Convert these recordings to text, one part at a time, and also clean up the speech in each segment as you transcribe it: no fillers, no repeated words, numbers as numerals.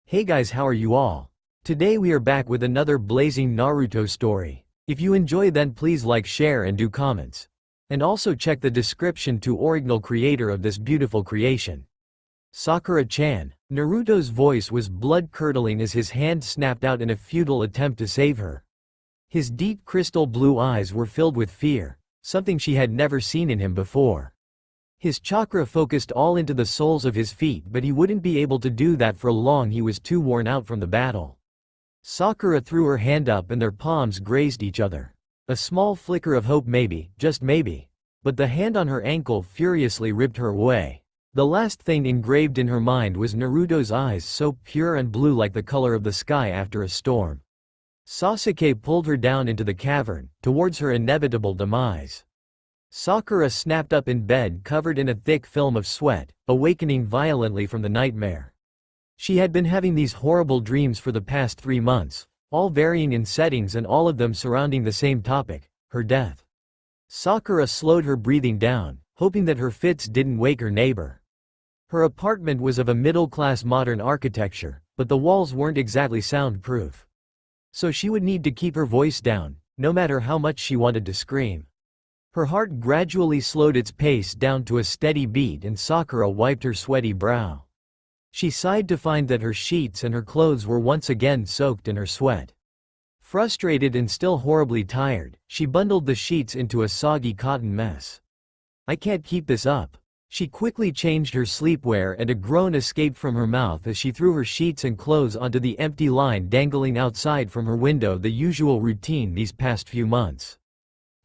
Hey guys, how are you all? Today we are back with another blazing Naruto story. If you enjoy, then please like, share and do comments. And also check the description to original creator of this beautiful creation. Sakura-chan. Naruto's voice was blood-curdling as his hand snapped out in a futile attempt to save her. His deep crystal blue eyes were filled with fear, something she had never seen in him before. His chakra focused all into the soles of his feet, but he wouldn't be able to do that for long. He was too worn out from the battle. Sakura threw her hand up and their palms grazed each other. A small flicker of hope, maybe, just maybe. But the hand on her ankle furiously ripped her away. The last thing engraved in her mind was Naruto's eyes, so pure and blue like the color of the sky after a storm. Sasuke pulled her down into the cavern, towards her inevitable demise. Sakura snapped up in bed covered in a thick film of sweat, awakening violently from the nightmare. She had been having these horrible dreams for the past 3 months, all varying in settings and all of them surrounding the same topic, her death. Sakura slowed her breathing down, hoping that her fits didn't wake her neighbor. Her apartment was of a middle-class modern architecture, but the walls weren't exactly soundproof. So she would need to keep her voice down, no matter how much she wanted to scream. Her heart gradually slowed its pace down to a steady beat and Sakura wiped her sweaty brow. She sighed to find that her sheets and her clothes were once again soaked in her sweat. Frustrated and still horribly tired, she bundled the sheets into a soggy cotton mess. "I can't keep this up." She quickly changed her sleepwear and a groan escaped from her mouth as she threw her sheets and clothes onto the empty line dangling outside from her window, the usual routine these past few months.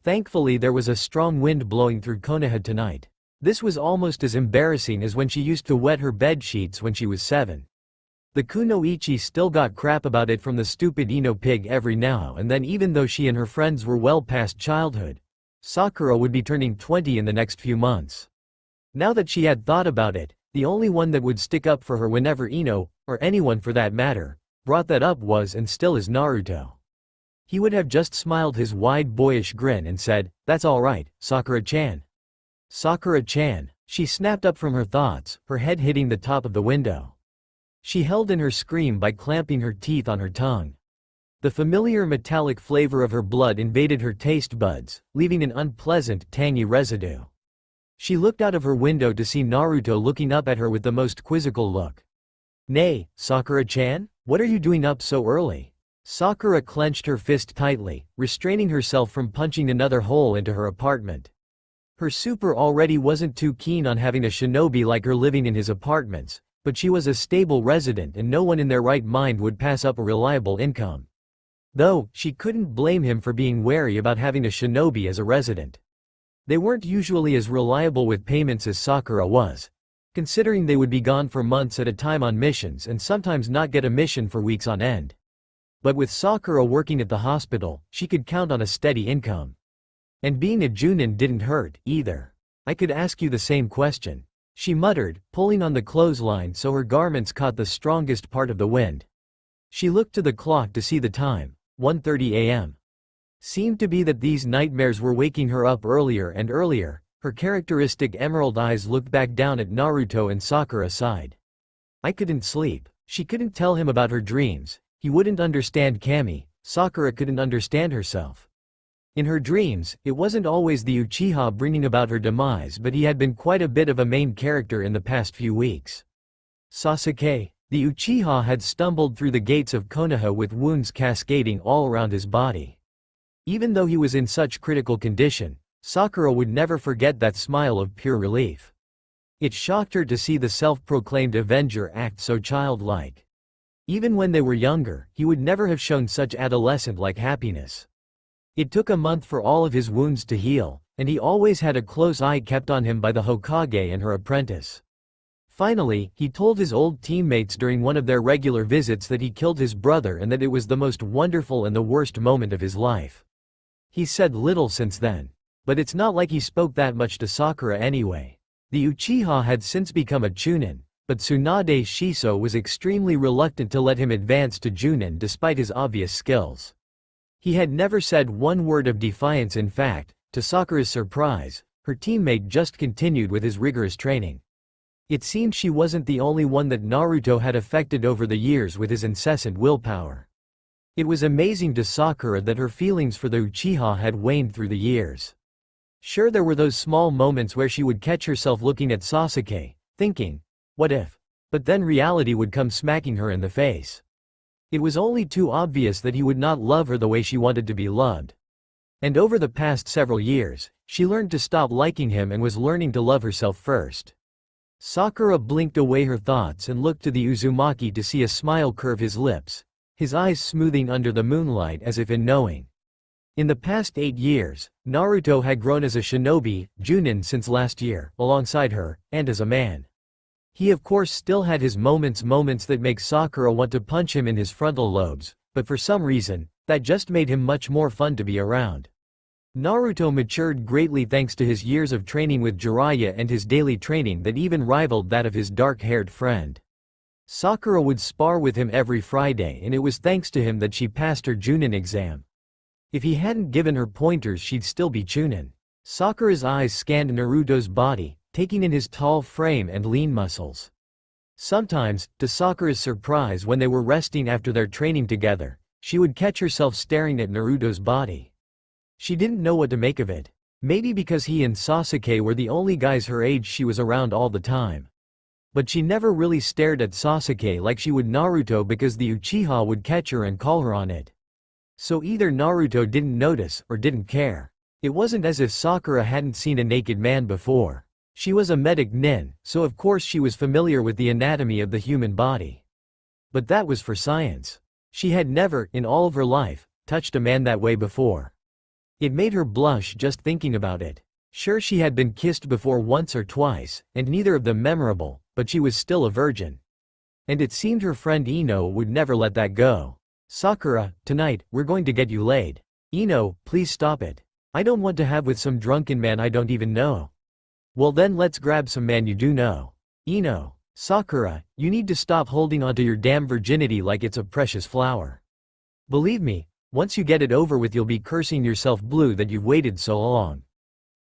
Thankfully there was a strong wind blowing through Konoha tonight. This was almost as embarrassing as when she used to wet her bed sheets when she was 7. The kunoichi still got crap about it from the stupid Ino pig every now and then, even though she and her friends were well past childhood. Sakura would be turning 20 in the next few months. Now that she had thought about it, the only one that would stick up for her whenever Ino, or anyone for that matter, brought that up was and still is Naruto. He would have just smiled his wide boyish grin and said, "That's all right, Sakura-chan." Sakura-chan. She snapped up from her thoughts, her head hitting the top of the window. She held in her scream by clamping her teeth on her tongue. The familiar metallic flavor of her blood invaded her taste buds, leaving an unpleasant, tangy residue. She looked out of her window to see Naruto looking up at her with the most quizzical look. "Nay, Sakura-chan? What are you doing up so early?" Sakura clenched her fist tightly, restraining herself from punching another hole into her apartment. Her super already wasn't too keen on having a shinobi like her living in his apartments, but she was a stable resident and no one in their right mind would pass up a reliable income. Though, she couldn't blame him for being wary about having a shinobi as a resident. They weren't usually as reliable with payments as Sakura was, considering they would be gone for months at a time on missions and sometimes not get a mission for weeks on end. But with Sakura working at the hospital, she could count on a steady income. And being a Junin didn't hurt, either. "I could ask you the same question," she muttered, pulling on the clothesline so her garments caught the strongest part of the wind. She looked to the clock to see the time, 1:30 a.m. Seemed to be that these nightmares were waking her up earlier and earlier. Her characteristic emerald eyes looked back down at Naruto and Sakura sighed. "I couldn't sleep." She couldn't tell him about her dreams. He wouldn't understand Kami, Sakura couldn't understand herself. In her dreams, it wasn't always the Uchiha bringing about her demise, but he had been quite a bit of a main character in the past few weeks. Sasuke, the Uchiha, had stumbled through the gates of Konoha with wounds cascading all around his body. Even though he was in such critical condition, Sakura would never forget that smile of pure relief. It shocked her to see the self-proclaimed Avenger act so childlike. Even when they were younger, he would never have shown such adolescent-like happiness. It took a month for all of his wounds to heal, and he always had a close eye kept on him by the Hokage and her apprentice. Finally, he told his old teammates during one of their regular visits that he killed his brother and that it was the most wonderful and the worst moment of his life. He said little since then. But it's not like he spoke that much to Sakura anyway. The Uchiha had since become a Chunin. But Tsunade Shiso was extremely reluctant to let him advance to Junin despite his obvious skills. He had never said one word of defiance. In fact, to Sakura's surprise, her teammate just continued with his rigorous training. It seemed she wasn't the only one that Naruto had affected over the years with his incessant willpower. It was amazing to Sakura that her feelings for the Uchiha had waned through the years. Sure, there were those small moments where she would catch herself looking at Sasuke, thinking, what if? But then reality would come smacking her in the face. It was only too obvious that he would not love her the way she wanted to be loved. And over the past several years, she learned to stop liking him and was learning to love herself first. Sakura blinked away her thoughts and looked to the Uzumaki to see a smile curve his lips, his eyes smoothing under the moonlight as if in knowing. In the past 8 years, Naruto had grown as a shinobi, Junin since last year, alongside her, and as a man. He of course still had his moments that make Sakura want to punch him in his frontal lobes, but for some reason, that just made him much more fun to be around. Naruto matured greatly thanks to his years of training with Jiraiya and his daily training that even rivaled that of his dark-haired friend. Sakura would spar with him every Friday, and it was thanks to him that she passed her Junin exam. If he hadn't given her pointers, she'd still be Chunin. Sakura's eyes scanned Naruto's body, taking in his tall frame and lean muscles. Sometimes, to Sakura's surprise, when they were resting after their training together, she would catch herself staring at Naruto's body. She didn't know what to make of it. Maybe because he and Sasuke were the only guys her age she was around all the time. But she never really stared at Sasuke like she would Naruto because the Uchiha would catch her and call her on it. So either Naruto didn't notice or didn't care. It wasn't as if Sakura hadn't seen a naked man before. She was a medic nin, so of course she was familiar with the anatomy of the human body. But that was for science. She had never, in all of her life, touched a man that way before. It made her blush just thinking about it. Sure, she had been kissed before once or twice, and neither of them memorable, but she was still a virgin. And it seemed her friend Ino would never let that go. Sakura, tonight, we're going to get you laid. Ino, please stop it. I don't want to have with some drunken man I don't even know. Well then let's grab some man you do know. Ino. Sakura, you need to stop holding onto your damn virginity like it's a precious flower. Believe me, once you get it over with you'll be cursing yourself blue that you've waited so long.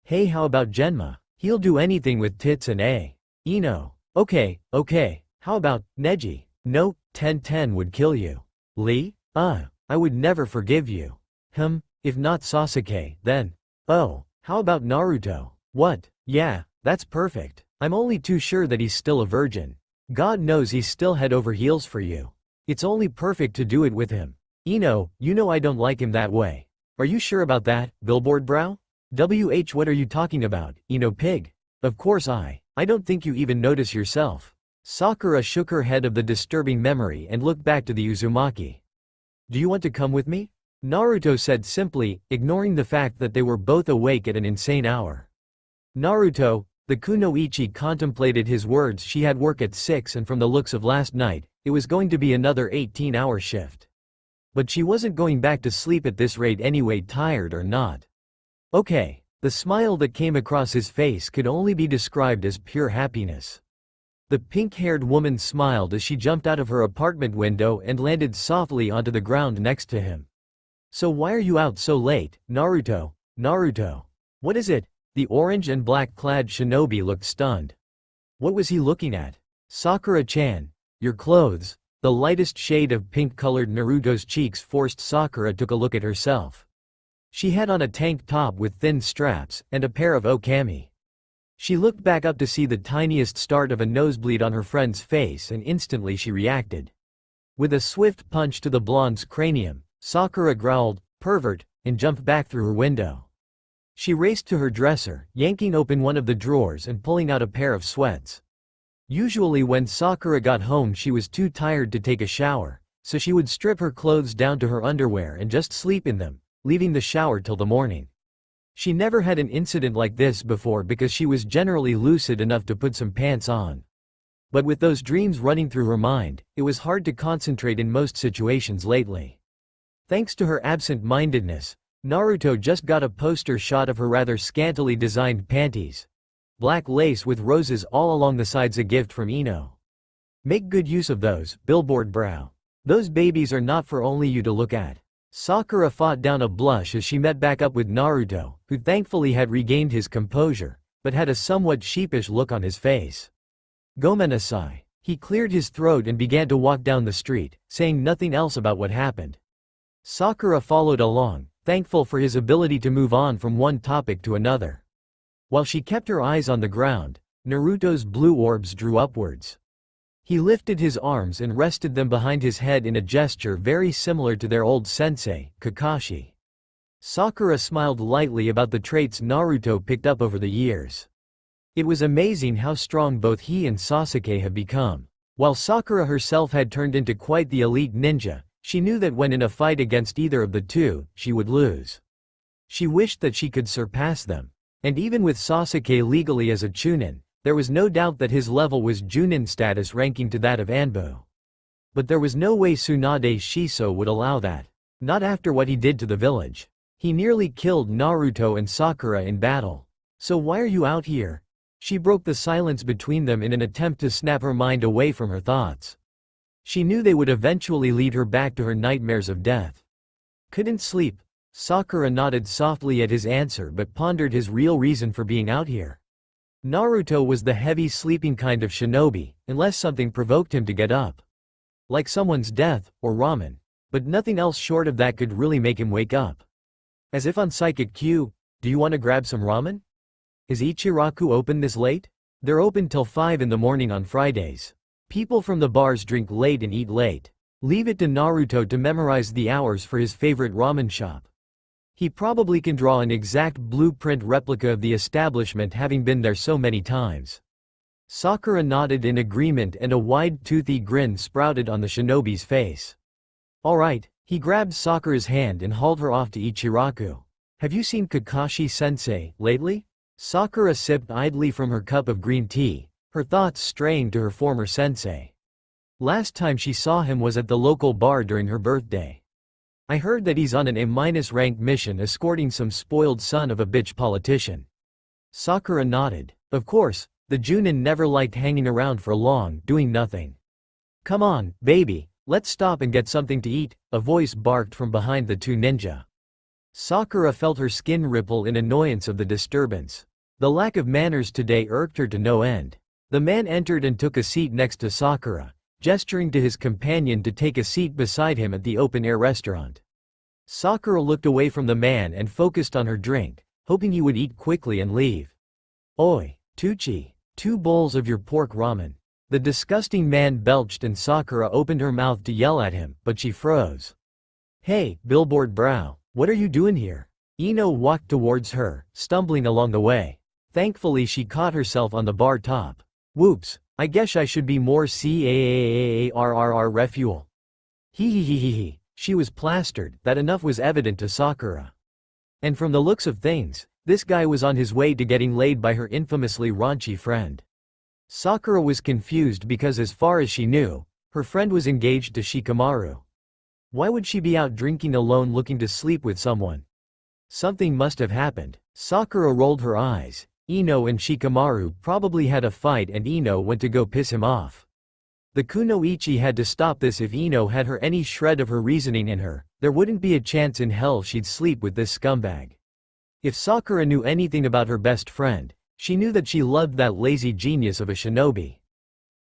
Hey, how about Genma? He'll do anything with tits and a. Ino. Okay, how about Neji? No, 1010 would kill you. Lee? I would never forgive you. If not Sasuke, then. Oh, how about Naruto? What? Yeah, that's perfect. I'm only too sure that he's still a virgin. God knows he's still head over heels for you. It's only perfect to do it with him. Ino, you know I don't like him that way. Are you sure about that, billboard brow? What are you talking about, Ino pig? Of course I don't think you even notice yourself. Sakura shook her head of the disturbing memory and looked back to the Uzumaki. Do you want to come with me? Naruto said simply, ignoring the fact that they were both awake at an insane hour. Naruto, the kunoichi contemplated his words. She had work at 6 and from the looks of last night, it was going to be another 18-hour shift. But she wasn't going back to sleep at this rate anyway, tired or not. Okay. The smile that came across his face could only be described as pure happiness. The pink-haired woman smiled as she jumped out of her apartment window and landed softly onto the ground next to him. So why are you out so late, Naruto? Naruto. What is it? The orange and black-clad shinobi looked stunned. What was he looking at? Sakura-chan. Your clothes. The lightest shade of pink-colored Naruto's cheeks forced Sakura to look at herself. She had on a tank top with thin straps, and a pair of okami. She looked back up to see the tiniest start of a nosebleed on her friend's face and instantly she reacted. With a swift punch to the blonde's cranium, Sakura growled, "Pervert," and jumped back through her window. She raced to her dresser, yanking open one of the drawers and pulling out a pair of sweats. Usually when Sakura got home she was too tired to take a shower, so she would strip her clothes down to her underwear and just sleep in them, leaving the shower till the morning. She never had an incident like this before because she was generally lucid enough to put some pants on. But with those dreams running through her mind, it was hard to concentrate in most situations lately. Thanks to her absent-mindedness, Naruto just got a poster shot of her rather scantily designed panties. Black lace with roses all along the sides, a gift from Ino. Make good use of those, billboard brow. Those babies are not for only you to look at. Sakura fought down a blush as she met back up with Naruto, who thankfully had regained his composure, but had a somewhat sheepish look on his face. Gomenasai. He cleared his throat and began to walk down the street, saying nothing else about what happened. Sakura followed along, thankful for his ability to move on from one topic to another. While she kept her eyes on the ground, Naruto's blue orbs drew upwards. He lifted his arms and rested them behind his head in a gesture very similar to their old sensei, Kakashi. Sakura smiled lightly about the traits Naruto picked up over the years. It was amazing how strong both he and Sasuke have become. While Sakura herself had turned into quite the elite ninja, she knew that when in a fight against either of the two, she would lose. She wished that she could surpass them. And even with Sasuke legally as a Chunin, there was no doubt that his level was Junin status ranking to that of Anbu. But there was no way Tsunade Shiso would allow that. Not after what he did to the village. He nearly killed Naruto and Sakura in battle. So why are you out here? She broke the silence between them in an attempt to snap her mind away from her thoughts. She knew they would eventually lead her back to her nightmares of death. Couldn't sleep. Sakura nodded softly at his answer but pondered his real reason for being out here. Naruto was the heavy sleeping kind of shinobi, unless something provoked him to get up. Like someone's death, or ramen. But nothing else short of that could really make him wake up. As if on psychic cue, do you want to grab some ramen? Is Ichiraku open this late? They're open till 5 in the morning on Fridays. People from the bars drink late and eat late. Leave it to Naruto to memorize the hours for his favorite ramen shop. He probably can draw an exact blueprint replica of the establishment having been there so many times. Sakura nodded in agreement and a wide toothy grin sprouted on the shinobi's face. Alright, he grabbed Sakura's hand and hauled her off to Ichiraku. Have you seen Kakashi-sensei lately? Sakura sipped idly from her cup of green tea, her thoughts straying to her former sensei. Last time she saw him was at the local bar during her birthday. I heard that he's on an A-rank mission escorting some spoiled son of a bitch politician. Sakura nodded. Of course, the Junin never liked hanging around for long, doing nothing. Come on, baby, let's stop and get something to eat, a voice barked from behind the two ninja. Sakura felt her skin ripple in annoyance of the disturbance. The lack of manners today irked her to no end. The man entered and took a seat next to Sakura, gesturing to his companion to take a seat beside him at the open-air restaurant. Sakura looked away from the man and focused on her drink, hoping he would eat quickly and leave. Oi, Tucci, 2 bowls of your pork ramen. The disgusting man belched and Sakura opened her mouth to yell at him, but she froze. Hey, billboard brow, what are you doing here? Ino walked towards her, stumbling along the way. Thankfully she caught herself on the bar top. Whoops, I guess I should be more CAAARRR refuel. Hee. She was plastered, that enough was evident to Sakura. And from the looks of things, this guy was on his way to getting laid by her infamously raunchy friend. Sakura was confused because as far as she knew, her friend was engaged to Shikamaru. Why would she be out drinking alone looking to sleep with someone? Something must have happened. Sakura rolled her eyes. Ino and Shikamaru probably had a fight and Ino went to go piss him off. The kunoichi had to stop this. If Ino had her any shred of her reasoning in her, there wouldn't be a chance in hell she'd sleep with this scumbag. If Sakura knew anything about her best friend, she knew that she loved that lazy genius of a shinobi.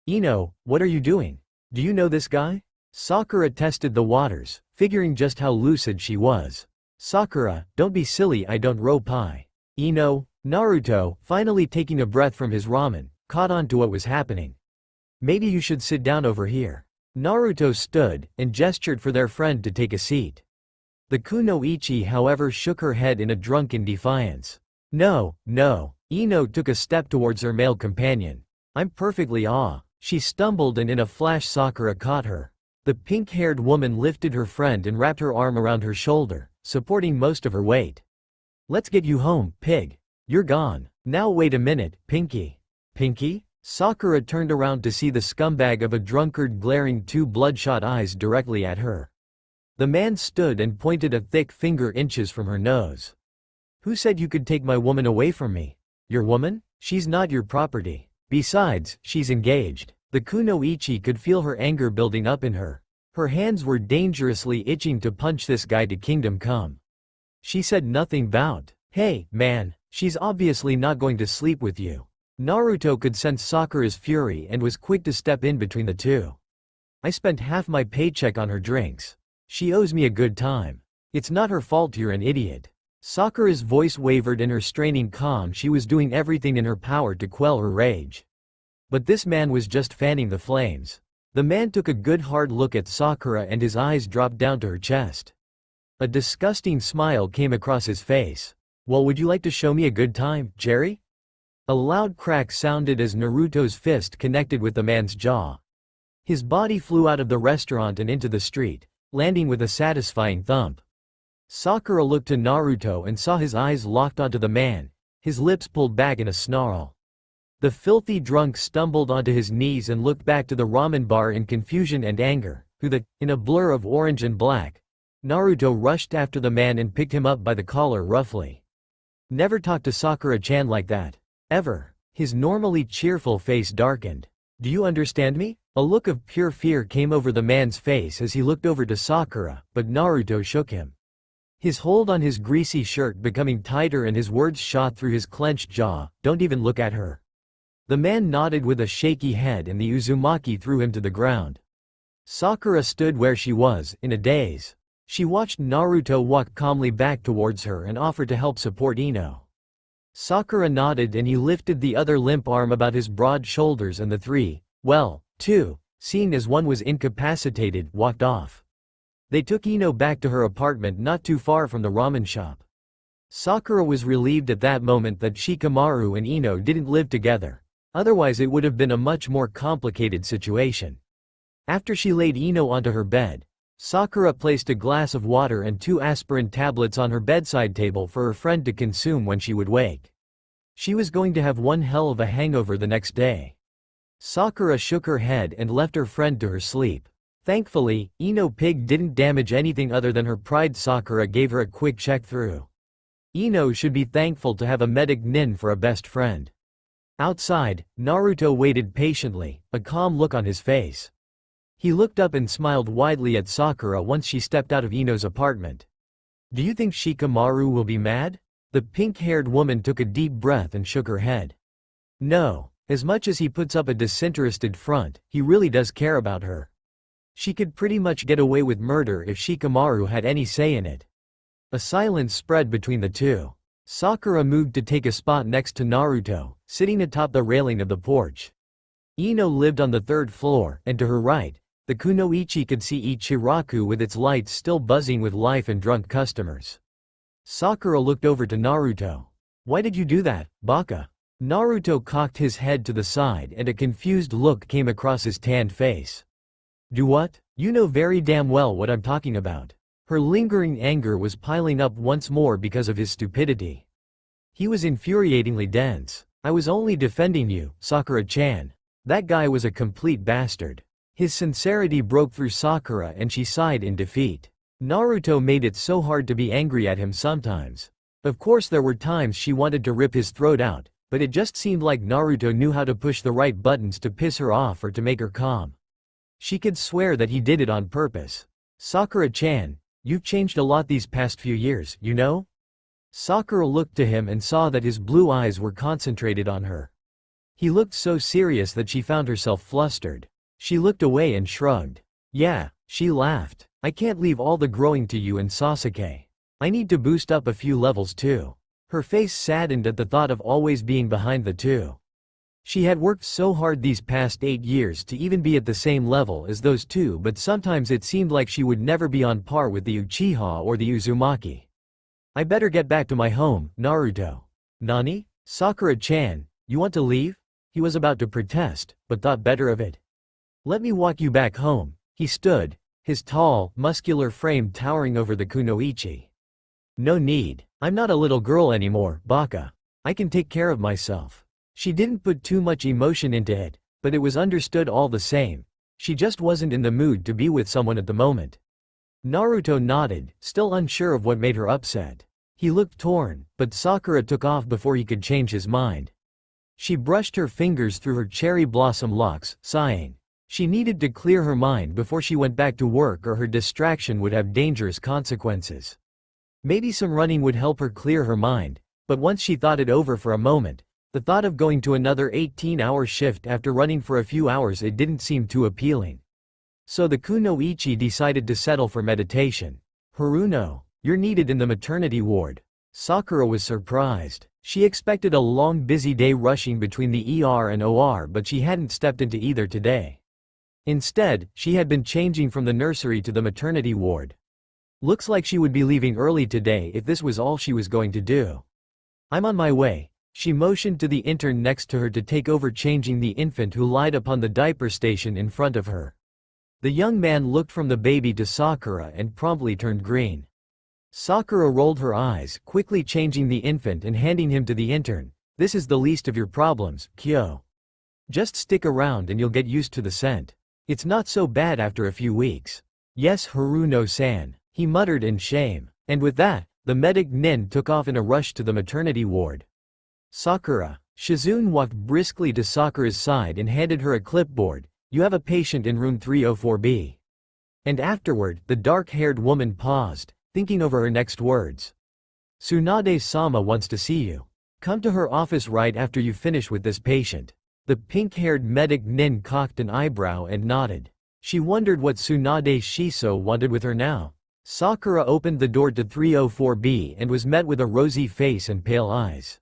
Ino, what are you doing? Do you know this guy? Sakura tested the waters, figuring just how lucid she was. Sakura, don't be silly, I don't row pie. Ino, Naruto, finally taking a breath from his ramen, caught on to what was happening. Maybe you should sit down over here. Naruto stood, and gestured for their friend to take a seat. The kunoichi however shook her head in a drunken defiance. No. Ino took a step towards her male companion. I'm perfectly She stumbled and in a flash Sakura caught her. The pink-haired woman lifted her friend and wrapped her arm around her shoulder, supporting most of her weight. Let's get you home, pig. You're gone. Now wait a minute, Pinky. Pinky? Sakura turned around to see the scumbag of a drunkard glaring 2 bloodshot eyes directly at her. The man stood and pointed a thick finger inches from her nose. Who said you could take my woman away from me? Your woman? She's not your property. Besides, she's engaged. The kunoichi could feel her anger building up in her. Her hands were dangerously itching to punch this guy to kingdom come. She said nothing about, hey, man, she's obviously not going to sleep with you. Naruto could sense Sakura's fury and was quick to step in between the two. I spent half my paycheck on her drinks. She owes me a good time. It's not her fault you're an idiot. Sakura's voice wavered in her straining calm. She was doing everything in her power to quell her rage. But this man was just fanning the flames. The man took a good hard look at Sakura and his eyes dropped down to her chest. A disgusting smile came across his face. Well, would you like to show me a good time, Jerry? A loud crack sounded as Naruto's fist connected with the man's jaw. His body flew out of the restaurant and into the street, landing with a satisfying thump. Sakura looked to Naruto and saw his eyes locked onto the man, his lips pulled back in a snarl. The filthy drunk stumbled onto his knees and looked back to the ramen bar in confusion and anger. In a blur of orange and black, Naruto rushed after the man and picked him up by the collar roughly. Never talk to Sakura-chan like that. Ever. His normally cheerful face darkened. Do you understand me? A look of pure fear came over the man's face as he looked over to Sakura, but Naruto shook him. His hold on his greasy shirt becoming tighter and his words shot through his clenched jaw, "Don't even look at her." The man nodded with a shaky head and the Uzumaki threw him to the ground. Sakura stood where she was, in a daze. She watched Naruto walk calmly back towards her and offered to help support Ino. Sakura nodded and he lifted the other limp arm about his broad shoulders and the three, two, seeing as one was incapacitated, walked off. They took Ino back to her apartment not too far from the ramen shop. Sakura was relieved at that moment that Shikamaru and Ino didn't live together. Otherwise it would have been a much more complicated situation. After she laid Ino onto her bed, Sakura placed a glass of water and 2 aspirin tablets on her bedside table for her friend to consume when she would wake. She was going to have one hell of a hangover the next day. Sakura shook her head and left her friend to her sleep. Thankfully, Ino Pig didn't damage anything other than her pride. Sakura gave her a quick check through. Ino should be thankful to have a medic nin for a best friend. Outside, Naruto waited patiently, a calm look on his face. He looked up and smiled widely at Sakura once she stepped out of Ino's apartment. Do you think Shikamaru will be mad? The pink-haired woman took a deep breath and shook her head. No, as much as he puts up a disinterested front, he really does care about her. She could pretty much get away with murder if Shikamaru had any say in it. A silence spread between the two. Sakura moved to take a spot next to Naruto, sitting atop the railing of the porch. Ino lived on the 3rd floor, and to her right, the kunoichi could see Ichiraku with its lights still buzzing with life and drunk customers. Sakura looked over to Naruto. Why did you do that, Baka? Naruto cocked his head to the side and a confused look came across his tanned face. Do what? You know very damn well what I'm talking about. Her lingering anger was piling up once more because of his stupidity. He was infuriatingly dense. I was only defending you, Sakura-chan. That guy was a complete bastard. His sincerity broke through Sakura and she sighed in defeat. Naruto made it so hard to be angry at him sometimes. Of course there were times she wanted to rip his throat out, but it just seemed like Naruto knew how to push the right buttons to piss her off or to make her calm. She could swear that he did it on purpose. Sakura-chan, you've changed a lot these past few years, you know? Sakura looked to him and saw that his blue eyes were concentrated on her. He looked so serious that she found herself flustered. She looked away and shrugged. Yeah, she laughed. I can't leave all the growing to you and Sasuke. I need to boost up a few levels too. Her face saddened at the thought of always being behind the two. She had worked so hard these past 8 years to even be at the same level as those two, but sometimes it seemed like she would never be on par with the Uchiha or the Uzumaki. I better get back to my home, Naruto. Nani? Sakura-chan, you want to leave? He was about to protest, but thought better of it. Let me walk you back home. He stood, his tall, muscular frame towering over the kunoichi. No need. I'm not a little girl anymore, Baka. I can take care of myself. She didn't put too much emotion into it, but it was understood all the same. She just wasn't in the mood to be with someone at the moment. Naruto nodded, still unsure of what made her upset. He looked torn, but Sakura took off before he could change his mind. She brushed her fingers through her cherry blossom locks, sighing. She needed to clear her mind before she went back to work or her distraction would have dangerous consequences. Maybe some running would help her clear her mind, but once she thought it over for a moment, The thought of going to another 18-hour shift after running for a few hours, it didn't seem too appealing. So the kunoichi decided to settle for meditation. Haruno, you're needed in the maternity ward. Sakura was surprised. She expected a long busy day rushing between the ER and OR, but she hadn't stepped into either today. Instead, she had been changing from the nursery to the maternity ward. Looks like she would be leaving early today if this was all she was going to do. I'm on my way. She motioned to the intern next to her to take over changing the infant who lied upon the diaper station in front of her. The young man looked from the baby to Sakura and promptly turned green. Sakura rolled her eyes, quickly changing the infant and handing him to the intern. This is the least of your problems, Kyo. Just stick around and you'll get used to the scent. It's not so bad after a few weeks. Yes, Haruno-san, he muttered in shame. And with that, the medic nin took off in a rush to the maternity ward. Sakura. Shizune walked briskly to Sakura's side and handed her a clipboard. You have a patient in room 304B. And afterward, the dark-haired woman paused, thinking over her next words. Tsunade-sama wants to see you. Come to her office right after you finish with this patient. The pink-haired medic nin cocked an eyebrow and nodded. She wondered what Tsunade Shiso wanted with her now. Sakura opened the door to 304B and was met with a rosy face and pale eyes.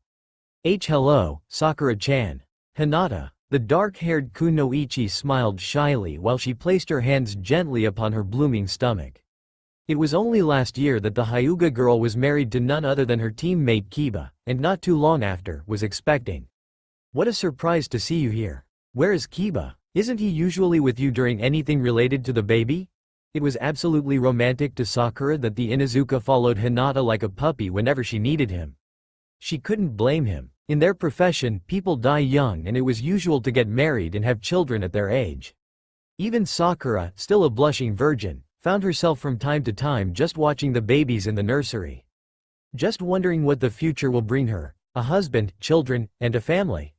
Hello, Sakura-chan. Hinata. The dark-haired kunoichi smiled shyly while she placed her hands gently upon her blooming stomach. It was only last year that the Hyuga girl was married to none other than her teammate Kiba, and not too long after, was expecting. What a surprise to see you here. Where is Kiba? Isn't he usually with you during anything related to the baby? It was absolutely romantic to Sakura that the Inuzuka followed Hinata like a puppy whenever she needed him. She couldn't blame him. In their profession, people die young and it was usual to get married and have children at their age. Even Sakura, still a blushing virgin, found herself from time to time just watching the babies in the nursery. Just wondering what the future will bring her, a husband, children, and a family.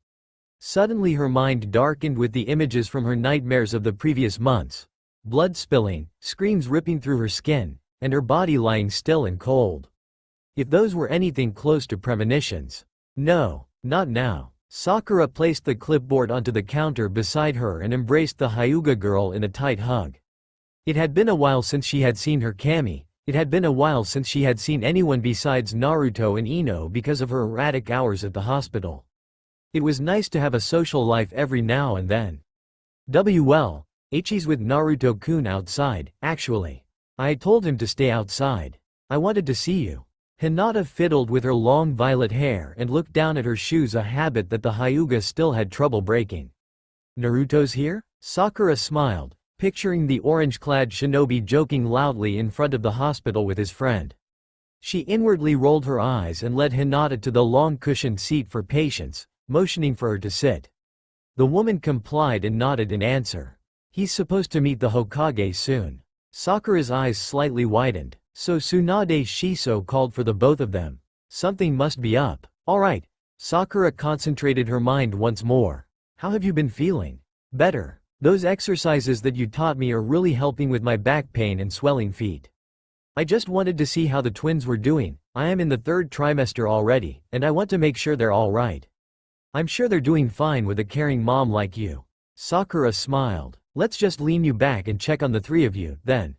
Suddenly her mind darkened with the images from her nightmares of the previous months. Blood spilling, screams ripping through her skin, and her body lying still and cold. If those were anything close to premonitions. No, not now. Sakura placed the clipboard onto the counter beside her and embraced the Hyuga girl in a tight hug. It had been a while since she had seen her Kami. It had been a while since she had seen anyone besides Naruto and Ino because of her erratic hours at the hospital. It was nice to have a social life every now and then. Well, Ichi's with Naruto-kun outside, actually. I told him to stay outside. I wanted to see you. Hinata fiddled with her long violet hair and looked down at her shoes, a habit that the Hyuga still had trouble breaking. Naruto's here? Sakura smiled, picturing the orange-clad shinobi joking loudly in front of the hospital with his friend. She inwardly rolled her eyes and led Hinata to the long cushioned seat for patients, motioning for her to sit. The woman complied and nodded in answer. He's supposed to meet the Hokage soon. Sakura's eyes slightly widened. So Tsunade Shiso called for the both of them. Something must be up. Alright. Sakura concentrated her mind once more. How have you been feeling? Better. Those exercises that you taught me are really helping with my back pain and swelling feet. I just wanted to see how the twins were doing. I am in the 3rd trimester already, and I want to make sure they're alright. I'm sure they're doing fine with a caring mom like you. Sakura smiled. Let's just lean you back and check on the 3 of you, then.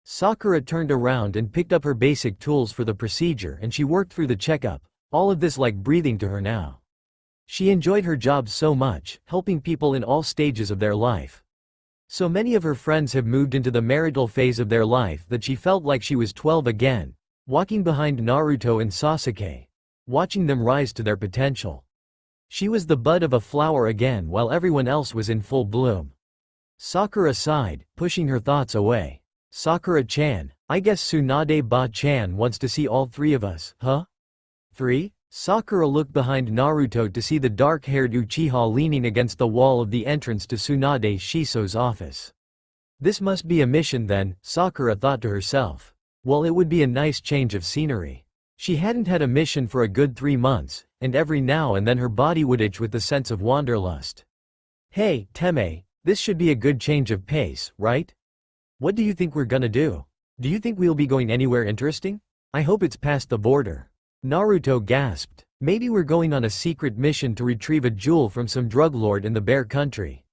Sakura turned around and picked up her basic tools for the procedure and she worked through the checkup, all of this like breathing to her now. She enjoyed her job so much, helping people in all stages of their life. So many of her friends have moved into the marital phase of their life that she felt like she was 12 again, walking behind Naruto and Sasuke, watching them rise to their potential. She was the bud of a flower again while everyone else was in full bloom. Sakura sighed, pushing her thoughts away. Sakura-chan, I guess Tsunade-ba-chan wants to see all 3 of us, huh? 3? Sakura looked behind Naruto to see the dark-haired Uchiha leaning against the wall of the entrance to Tsunade Shiso's office. This must be a mission then, Sakura thought to herself. Well, it would be a nice change of scenery. She hadn't had a mission for a good 3 months, and every now and then her body would itch with the sense of wanderlust. Hey, Teme, this should be a good change of pace, right? What do you think we're gonna do? Do you think we'll be going anywhere interesting? I hope it's past the border. Naruto gasped. Maybe we're going on a secret mission to retrieve a jewel from some drug lord in the Bear Country.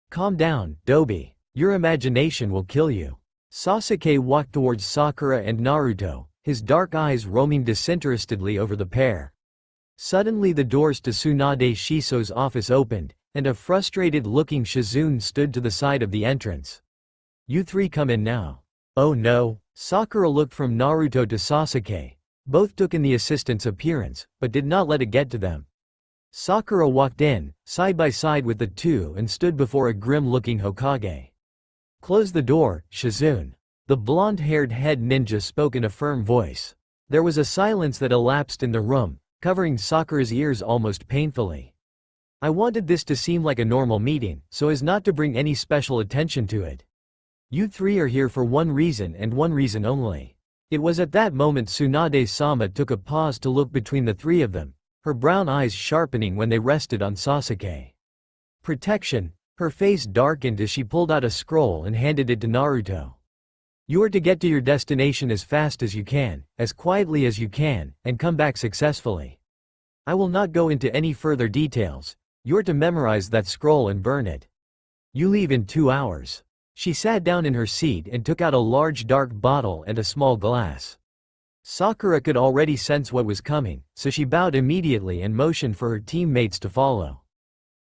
Calm down, Dobi. Your imagination will kill you. Sasuke walked towards Sakura and Naruto, his dark eyes roaming disinterestedly over the pair. Suddenly the doors to Tsunade Shiso's office opened, and a frustrated-looking Shizune stood to the side of the entrance. You three come in now. Oh no. Sakura looked from Naruto to Sasuke. Both took in the assistant's appearance, but did not let it get to them. Sakura walked in, side by side with the two, and stood before a grim-looking Hokage. Close the door, Shizune. The blonde-haired head ninja spoke in a firm voice. There was a silence that elapsed in the room, covering Sakura's ears almost painfully. I wanted this to seem like a normal meeting, so as not to bring any special attention to it. You three are here for one reason and one reason only. It was at that moment Tsunade-sama took a pause to look between the three of them, her brown eyes sharpening when they rested on Sasuke. Protection. Her face darkened as she pulled out a scroll and handed it to Naruto. You are to get to your destination as fast as you can, as quietly as you can, and come back successfully. I will not go into any further details. You're to memorize that scroll and burn it. You leave in 2 hours. She sat down in her seat and took out a large dark bottle and a small glass. Sakura could already sense what was coming, so she bowed immediately and motioned for her teammates to follow.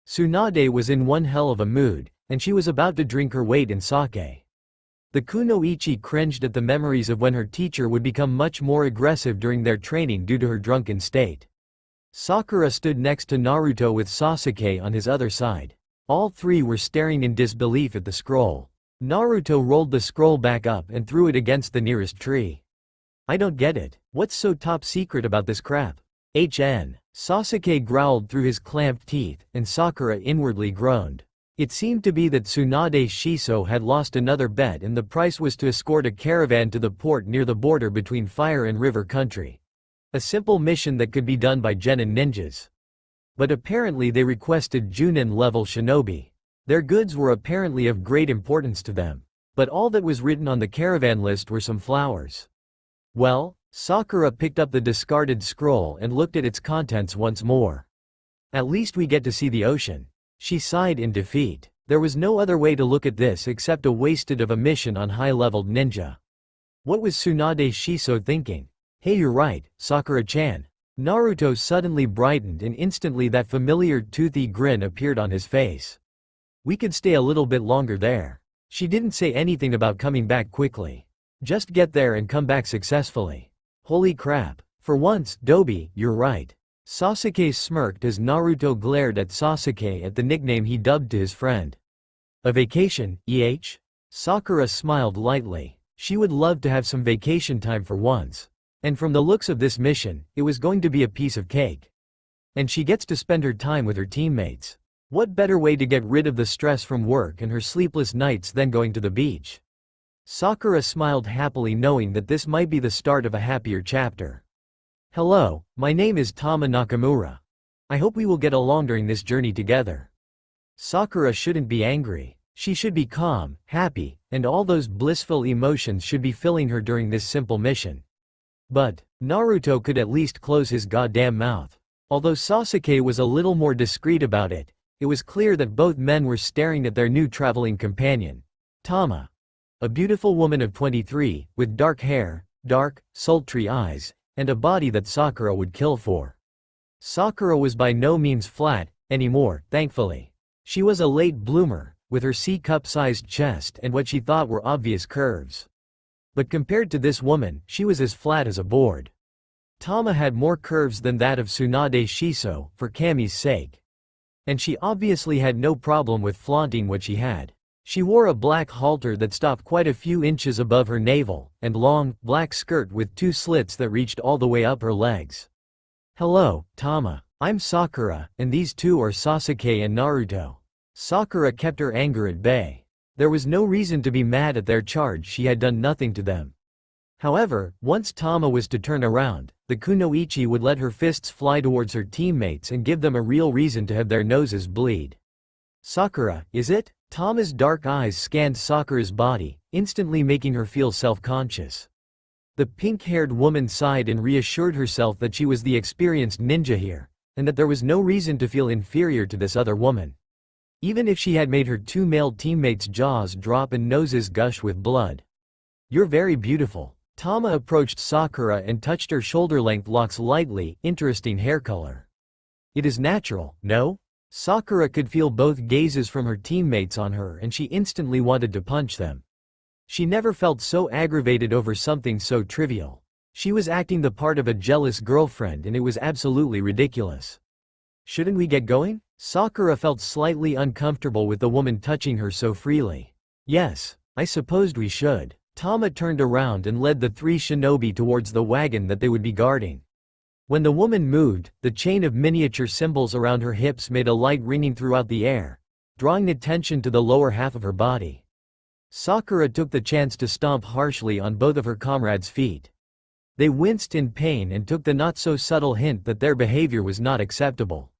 Tsunade was in one hell of a mood, and she was about to drink her weight in sake. The kunoichi cringed at the memories of when her teacher would become much more aggressive during their training due to her drunken state. Sakura stood next to Naruto with Sasuke on his other side. All three were staring in disbelief at the scroll. Naruto rolled the scroll back up and threw it against the nearest tree. I don't get it. What's so top secret about this crap? Sasuke growled through his clamped teeth, and Sakura inwardly groaned. It seemed to be that Tsunade Shiso had lost another bet, and the price was to escort a caravan to the port near the border between Fire and River Country. A simple mission that could be done by genin ninjas. But apparently they requested Junin-level shinobi. Their goods were apparently of great importance to them. But all that was written on the caravan list were some flowers. Well, Sakura picked up the discarded scroll and looked at its contents once more. At least we get to see the ocean. She sighed in defeat. There was no other way to look at this except a wasted of a mission on high-leveled ninja. What was Tsunade Shiso thinking? Hey, you're right, Sakura-chan. Naruto suddenly brightened, and instantly that familiar toothy grin appeared on his face. We could stay a little bit longer there. She didn't say anything about coming back quickly. Just get there and come back successfully. Holy crap. For once, Dobi, you're right. Sasuke smirked as Naruto glared at Sasuke at the nickname he dubbed to his friend. A vacation, Sakura smiled lightly. She would love to have some vacation time for once. And from the looks of this mission, it was going to be a piece of cake. And she gets to spend her time with her teammates. What better way to get rid of the stress from work and her sleepless nights than going to the beach? Sakura smiled happily, knowing that this might be the start of a happier chapter. Hello, my name is Tama Nakamura. I hope we will get along during this journey together. Sakura shouldn't be angry. She should be calm, happy, and all those blissful emotions should be filling her during this simple mission. But Naruto could at least close his goddamn mouth. Although Sasuke was a little more discreet about it, it was clear that both men were staring at their new traveling companion, Tama. A beautiful woman of 23, with dark hair, dark, sultry eyes, and a body that Sakura would kill for. Sakura was by no means flat anymore, thankfully. She was a late bloomer, with her C-cup-sized chest and what she thought were obvious curves. But compared to this woman, she was as flat as a board. Tama had more curves than that of Tsunade Shiso, for Kami's sake. And she obviously had no problem with flaunting what she had. She wore a black halter that stopped quite a few inches above her navel, and long, black skirt with 2 slits that reached all the way up her legs. Hello, Tama. I'm Sakura, and these two are Sasuke and Naruto. Sakura kept her anger at bay. There was no reason to be mad at their charge, she had done nothing to them. However, once Tama was to turn around, the kunoichi would let her fists fly towards her teammates and give them a real reason to have their noses bleed. Sakura, is it? Tama's dark eyes scanned Sakura's body, instantly making her feel self-conscious. The pink-haired woman sighed and reassured herself that she was the experienced ninja here, and that there was no reason to feel inferior to this other woman. Even if she had made her two male teammates' jaws drop and noses gush with blood. "You're very beautiful." Tama approached Sakura and touched her shoulder-length locks lightly. "Interesting hair color. It is natural, no?" Sakura could feel both gazes from her teammates on her and she instantly wanted to punch them. She never felt so aggravated over something so trivial. She was acting the part of a jealous girlfriend and it was absolutely ridiculous. "Shouldn't we get going?" Sakura felt slightly uncomfortable with the woman touching her so freely. "Yes, I supposed we should." Tama turned around and led the three shinobi towards the wagon that they would be guarding. When the woman moved, the chain of miniature symbols around her hips made a light ringing throughout the air, drawing attention to the lower half of her body. Sakura took the chance to stomp harshly on both of her comrades' feet. They winced in pain and took the not-so-subtle hint that their behavior was not acceptable.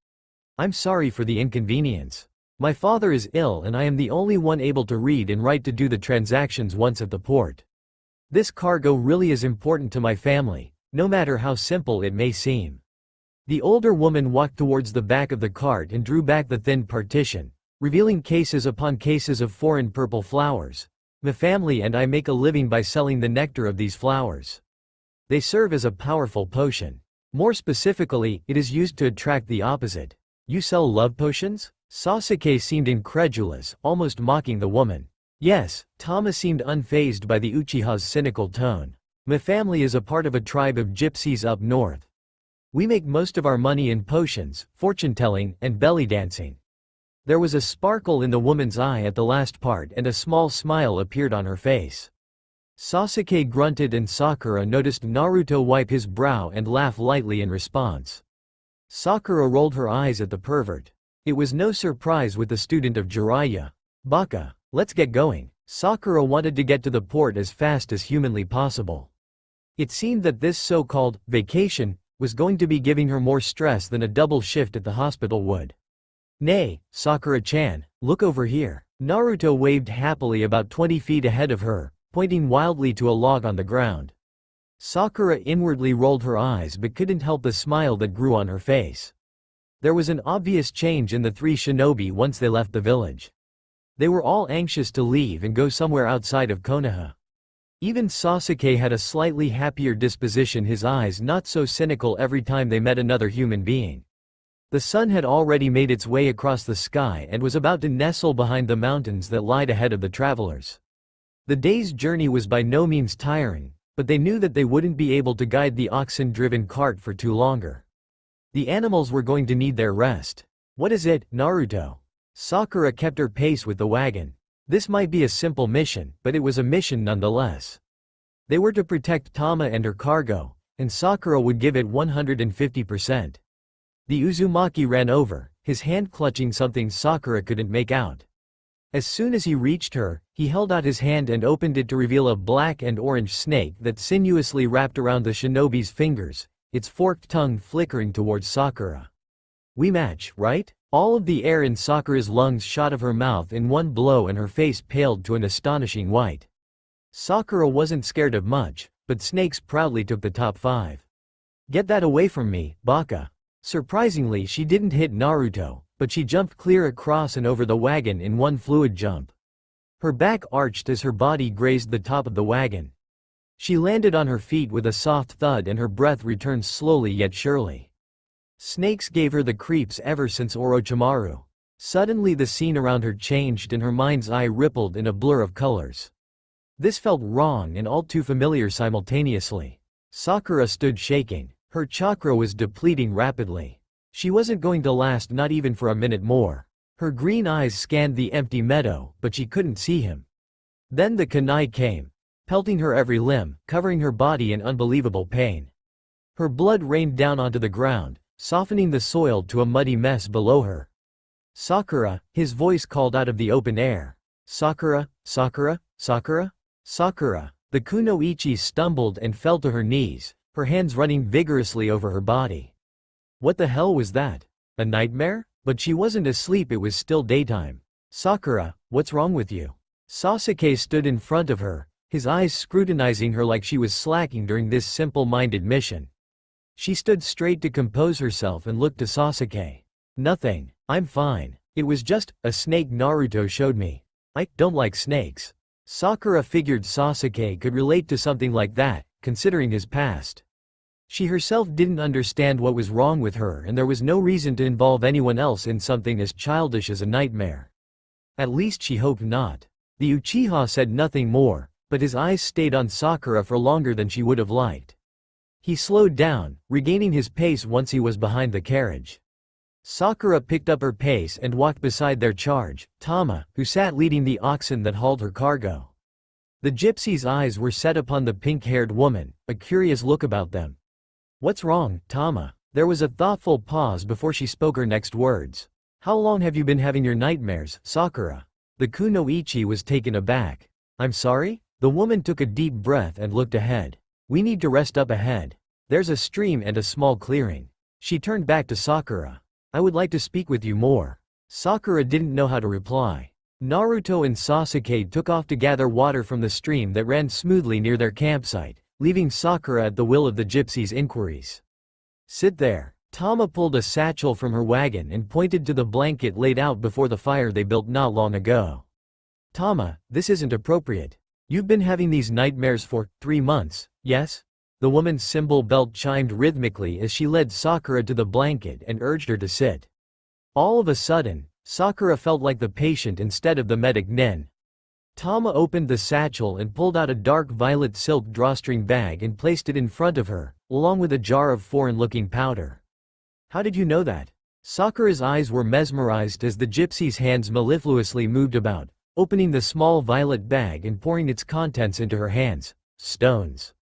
"I'm sorry for the inconvenience. My father is ill and I am the only one able to read and write to do the transactions once at the port. This cargo really is important to my family, no matter how simple it may seem." The older woman walked towards the back of the cart and drew back the thin partition, revealing cases upon cases of foreign purple flowers. "My family and I make a living by selling the nectar of these flowers. They serve as a powerful potion. More specifically, it is used to attract the opposite." "You sell love potions?" Sasuke seemed incredulous, almost mocking the woman. "Yes." Tama seemed unfazed by the Uchiha's cynical tone. "My family is a part of a tribe of gypsies up north. We make most of our money in potions, fortune-telling, and belly dancing." There was a sparkle in the woman's eye at the last part and a small smile appeared on her face. Sasuke grunted and Sakura noticed Naruto wipe his brow and laugh lightly in response. Sakura rolled her eyes at the pervert. It was no surprise with the student of Jiraiya. "Baka, let's get going." Sakura wanted to get to the port as fast as humanly possible. It seemed that this so-called vacation was going to be giving her more stress than a double shift at the hospital would. "Nay, Sakura-chan, look over here." Naruto waved happily about 20 feet ahead of her, pointing wildly to a log on the ground. Sakura inwardly rolled her eyes but couldn't help the smile that grew on her face. There was an obvious change in the three shinobi once they left the village. They were all anxious to leave and go somewhere outside of Konoha. Even Sasuke had a slightly happier disposition, his eyes not so cynical every time they met another human being. The sun had already made its way across the sky and was about to nestle behind the mountains that lied ahead of the travelers. The day's journey was by no means tiring, but they knew that they wouldn't be able to guide the oxen-driven cart for too longer. The animals were going to need their rest. "What is it, Naruto?" Sakura kept her pace with the wagon. This might be a simple mission, but it was a mission nonetheless. They were to protect Tama and her cargo, and Sakura would give it 150%. The Uzumaki ran over, his hand clutching something Sakura couldn't make out. As soon as he reached her, he held out his hand and opened it to reveal a black and orange snake that sinuously wrapped around the shinobi's fingers, its forked tongue flickering towards Sakura. "We match, right?" All of the air in Sakura's lungs shot of her mouth in one blow and her face paled to an astonishing white. Sakura wasn't scared of much, but snakes proudly took the top 5. "Get that away from me, Baka." Surprisingly, she didn't hit Naruto, but she jumped clear across and over the wagon in one fluid jump. Her back arched as her body grazed the top of the wagon. She landed on her feet with a soft thud and her breath returned slowly yet surely. Snakes gave her the creeps ever since Orochimaru. Suddenly the scene around her changed and her mind's eye rippled in a blur of colors. This felt wrong and all too familiar simultaneously. Sakura stood shaking. Her chakra was depleting rapidly. She wasn't going to last not even for a minute more. Her green eyes scanned the empty meadow, but she couldn't see him. Then the kunai came, pelting her every limb, covering her body in unbelievable pain. Her blood rained down onto the ground, softening the soil to a muddy mess below her. "Sakura," his voice called out of the open air. "Sakura, Sakura, Sakura? Sakura." The kunoichi stumbled and fell to her knees, her hands running vigorously over her body. What the hell was that? A nightmare? But she wasn't asleep, it was still daytime. "Sakura, what's wrong with you?" Sasuke stood in front of her, his eyes scrutinizing her like she was slacking during this simple-minded mission. She stood straight to compose herself and looked to Sasuke. "Nothing. I'm fine. It was just a snake Naruto showed me. I don't like snakes." Sakura figured Sasuke could relate to something like that, considering his past. She herself didn't understand what was wrong with her, and there was no reason to involve anyone else in something as childish as a nightmare. At least she hoped not. The Uchiha said nothing more, but his eyes stayed on Sakura for longer than she would have liked. He slowed down, regaining his pace once he was behind the carriage. Sakura picked up her pace and walked beside their charge, Tama, who sat leading the oxen that hauled her cargo. The gypsy's eyes were set upon the pink-haired woman, a curious look about them. "What's wrong, Tama?" There was a thoughtful pause before she spoke her next words. "How long have you been having your nightmares, Sakura?" The kunoichi was taken aback. "I'm sorry?" The woman took a deep breath and looked ahead. "We need to rest up ahead. There's a stream and a small clearing." She turned back to Sakura. "I would like to speak with you more." Sakura didn't know how to reply. Naruto and Sasuke took off to gather water from the stream that ran smoothly near their campsite, leaving Sakura at the will of the gypsy's inquiries. "Sit there." Tama pulled a satchel from her wagon and pointed to the blanket laid out before the fire they built not long ago. "Tama, this isn't appropriate. You've been having these nightmares for 3 months, yes?" The woman's cymbal belt chimed rhythmically as she led Sakura to the blanket and urged her to sit. All of a sudden, Sakura felt like the patient instead of the medic nen. Tama opened the satchel and pulled out a dark violet silk drawstring bag and placed it in front of her, along with a jar of foreign-looking powder. "How did you know that?" Sakura's eyes were mesmerized as the gypsy's hands mellifluously moved about, opening the small violet bag and pouring its contents into her hands. "Stones.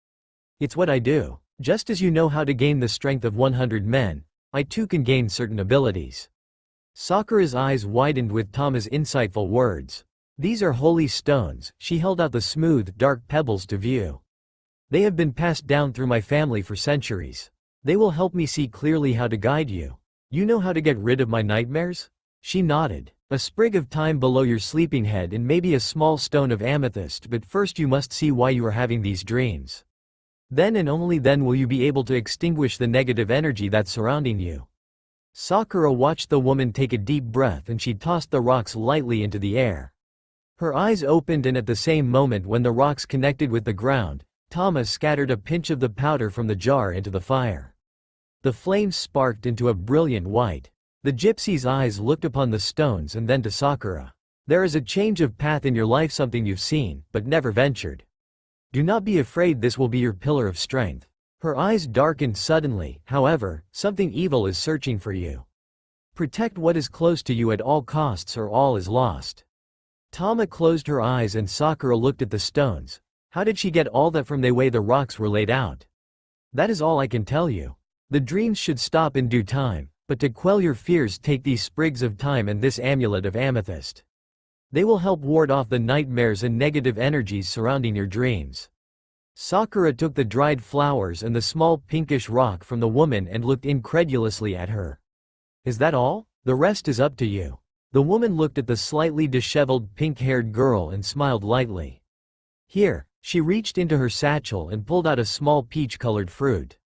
It's what I do. Just as you know how to gain the strength of 100 men, I too can gain certain abilities." Sakura's eyes widened with Tama's insightful words. "These are holy stones." She held out the smooth, dark pebbles to view. "They have been passed down through my family for centuries. They will help me see clearly how to guide you. You know how to get rid of my nightmares?" She nodded. "A sprig of thyme below your sleeping head and maybe a small stone of amethyst, but first you must see why you are having these dreams. Then and only then will you be able to extinguish the negative energy that's surrounding you." Sakura watched the woman take a deep breath and she tossed the rocks lightly into the air. Her eyes opened, and at the same moment when the rocks connected with the ground, Tama scattered a pinch of the powder from the jar into the fire. The flames sparked into a brilliant white. The gypsy's eyes looked upon the stones and then to Sakura. "There is a change of path in your life, something you've seen, but never ventured. Do not be afraid, this will be your pillar of strength." Her eyes darkened suddenly. "However, something evil is searching for you. Protect what is close to you at all costs or all is lost." Tama closed her eyes and Sakura looked at the stones. How did she get all that from the way the rocks were laid out? "That is all I can tell you. The dreams should stop in due time, but to quell your fears take these sprigs of thyme and this amulet of amethyst. They will help ward off the nightmares and negative energies surrounding your dreams." Sakura took the dried flowers and the small pinkish rock from the woman and looked incredulously at her. "Is that all? The rest is up to you." The woman looked at the slightly disheveled pink-haired girl and smiled lightly. "Here." She reached into her satchel and pulled out a small peach-colored fruit.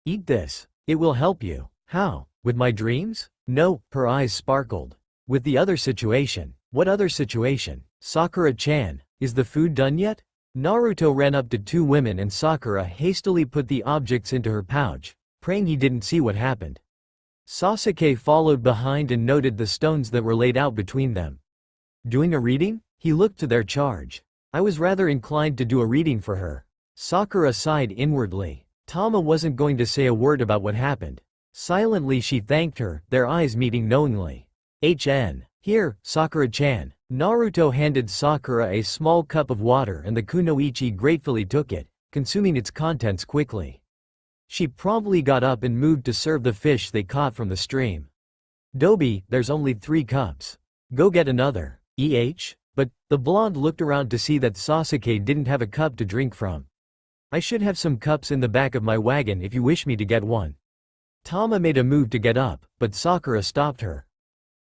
"Eat this. It will help you." "How? With my dreams?" "No." Her eyes sparkled. "With the other situation." "What other situation?" "Sakura-chan, is the food done yet?" Naruto ran up to 2 women and Sakura hastily put the objects into her pouch, praying he didn't see what happened. Sasuke followed behind and noted the stones that were laid out between them. "Doing a reading?" He looked to their charge. "I was rather inclined to do a reading for her." Sakura sighed inwardly. Tama wasn't going to say a word about what happened. Silently she thanked her, their eyes meeting knowingly. "Here, Sakura-chan." Naruto handed Sakura a small cup of water and the kunoichi gratefully took it, consuming its contents quickly. She promptly got up and moved to serve the fish they caught from the stream. "Dobi, there's only 3 cups. Go get another." But the blonde looked around to see that Sasuke didn't have a cup to drink from. "I should have some cups in the back of my wagon if you wish me to get one." Tama made a move to get up, but Sakura stopped her.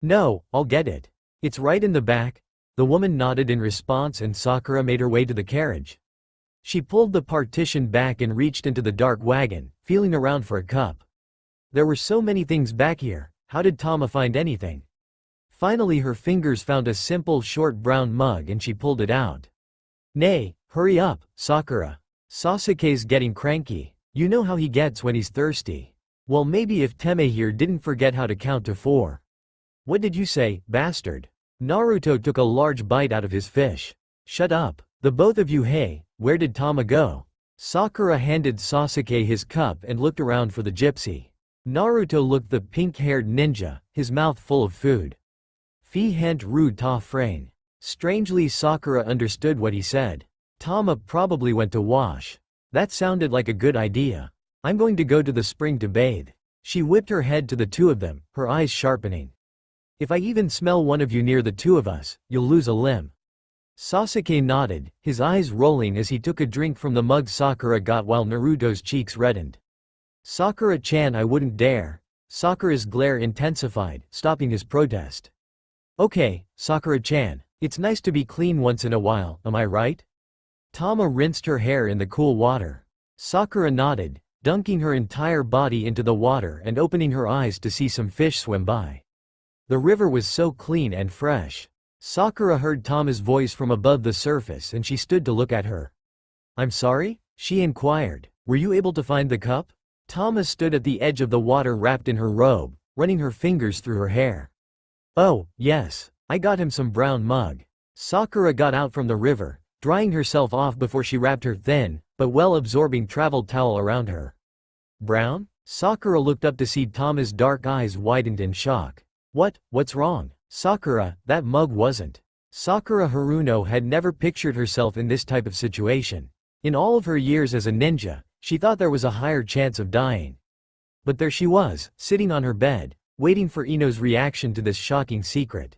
"No, I'll get it. It's right in the back." The woman nodded in response and Sakura made her way to the carriage. She pulled the partition back and reached into the dark wagon, feeling around for a cup. There were so many things back here, how did Tama find anything? Finally her fingers found a simple short brown mug and she pulled it out. Nay, hurry up, Sakura. Sasuke's getting cranky. You know how he gets when he's thirsty. Well, maybe if Teme here didn't forget how to count to 4. What did you say, bastard? Naruto took a large bite out of his fish. Shut up. The both of you. Hey, where did Tama go? Sakura handed Sasuke his cup and looked around for the gypsy. Naruto looked the pink-haired ninja, his mouth full of food. Fi hant ru ta frane. Strangely Sakura understood what he said. Tama probably went to wash. That sounded like a good idea. I'm going to go to the spring to bathe. She whipped her head to the two of them, her eyes sharpening. If I even smell one of you near the two of us, you'll lose a limb. Sasuke nodded, his eyes rolling as he took a drink from the mug Sakura got while Naruto's cheeks reddened. Sakura-chan, I wouldn't dare. Sakura's glare intensified, stopping his protest. Okay, Sakura-chan, it's nice to be clean once in a while, am I right? Tama rinsed her hair in the cool water. Sakura nodded, dunking her entire body into the water and opening her eyes to see some fish swim by. The river was so clean and fresh. Sakura heard Tama's voice from above the surface and she stood to look at her. I'm sorry? She inquired. Were you able to find the cup? Tama stood at the edge of the water wrapped in her robe, running her fingers through her hair. Oh, yes. I got him some brown mug. Sakura got out from the river, drying herself off before she wrapped her thin, but well-absorbing travel towel around her. Brown? Sakura looked up to see Tama's dark eyes widened in shock. What's wrong? Sakura, that mug wasn't. Sakura Haruno had never pictured herself in this type of situation. In all of her years as a ninja, she thought there was a higher chance of dying. But there she was, sitting on her bed, waiting for Ino's reaction to this shocking secret.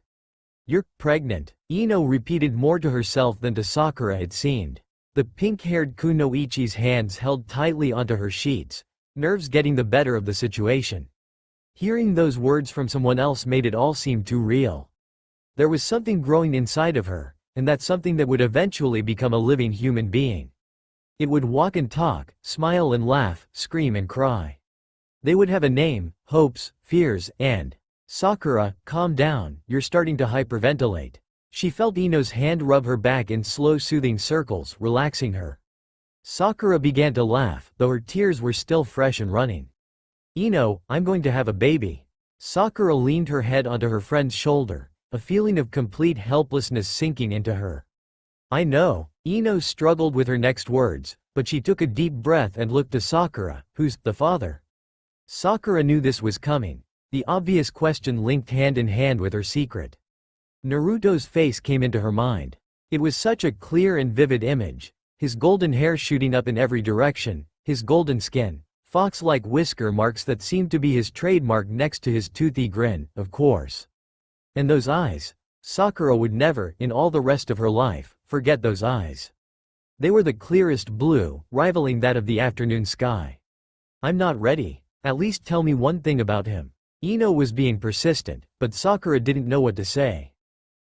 You're pregnant, Ino repeated more to herself than to Sakura it seemed. The pink-haired kunoichi's hands held tightly onto her sheets, nerves getting the better of the situation. Hearing those words from someone else made it all seem too real. There was something growing inside of her, and that something that would eventually become a living human being. It would walk and talk, smile and laugh, scream and cry. They would have a name, hopes, fears, and… Sakura, calm down, you're starting to hyperventilate. She felt Ino's hand rub her back in slow soothing circles, relaxing her. Sakura began to laugh, though her tears were still fresh and running. Ino, I'm going to have a baby. Sakura leaned her head onto her friend's shoulder, a feeling of complete helplessness sinking into her. I know. Ino struggled with her next words, but she took a deep breath and looked to Sakura, who's the father. Sakura knew this was coming. The obvious question linked hand in hand with her secret. Naruto's face came into her mind. It was such a clear and vivid image, his golden hair shooting up in every direction, his golden skin, fox-like whisker marks that seemed to be his trademark next to his toothy grin, of course. And those eyes. Sakura would never, in all the rest of her life, forget those eyes. They were the clearest blue, rivaling that of the afternoon sky. I'm not ready. At least tell me one thing about him. Ino was being persistent, but Sakura didn't know what to say.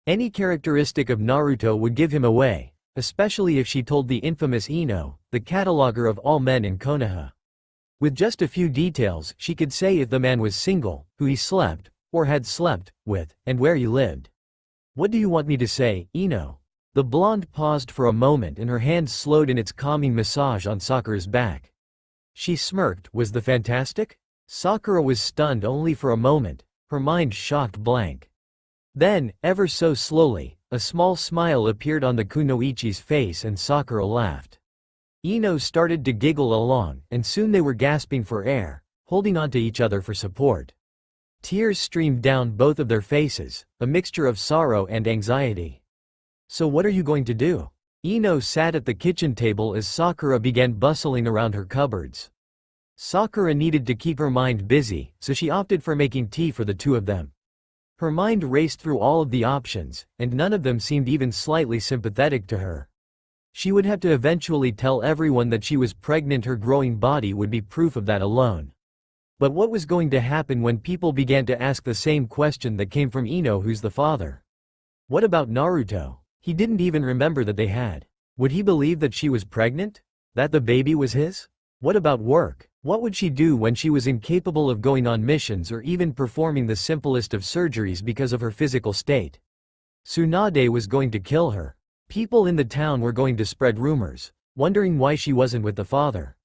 Any characteristic of Naruto would give him away, especially if she told the infamous Ino, the cataloger of all men in Konoha. With just a few details, she could say if the man was single, who he slept, or had slept, with, and where he lived. What do you want me to say, Ino? The blonde paused for a moment and her hand slowed in its calming massage on Sakura's back. She smirked. Was the fantastic? Sakura was stunned only for a moment, her mind shocked blank. Then, ever so slowly, a small smile appeared on the kunoichi's face and Sakura laughed. Ino started to giggle along, and soon they were gasping for air, holding onto each other for support. Tears streamed down both of their faces, a mixture of sorrow and anxiety. So what are you going to do? Ino sat at the kitchen table as Sakura began bustling around her cupboards. Sakura needed to keep her mind busy, so she opted for making tea for the two of them. Her mind raced through all of the options, and none of them seemed even slightly sympathetic to her. She would have to eventually tell everyone that she was pregnant. Her growing body would be proof of that alone. But what was going to happen when people began to ask the same question that came from Ino, who's the father? What about Naruto? He didn't even remember that they had. Would he believe that she was pregnant? That the baby was his? What about work? What would she do when she was incapable of going on missions or even performing the simplest of surgeries because of her physical state? Tsunade was going to kill her. People in the town were going to spread rumors, wondering why she wasn't with the father.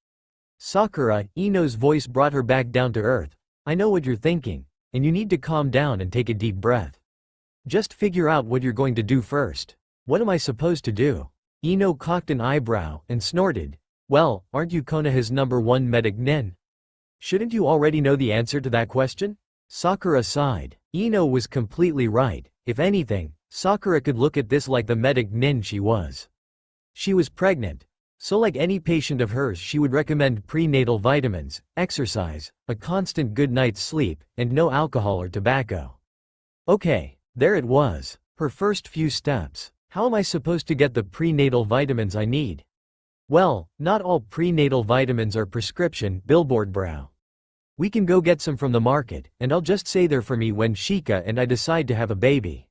Sakura, Ino's voice brought her back down to earth. I know what you're thinking, and you need to calm down and take a deep breath. Just figure out what you're going to do first. What am I supposed to do? Ino cocked an eyebrow and snorted. Well, aren't you Konoha's #1 medic nin? Shouldn't you already know the answer to that question? Sakura sighed. Ino was completely right. If anything, Sakura could look at this like the medic nin she was. She was pregnant. So like any patient of hers, she would recommend prenatal vitamins, exercise, a constant good night's sleep, and no alcohol or tobacco. Okay, there it was. Her first few steps. How am I supposed to get the prenatal vitamins I need? Well, not all prenatal vitamins are prescription, billboard brow. We can go get some from the market, and I'll just say they're for me when Shika and I decide to have a baby.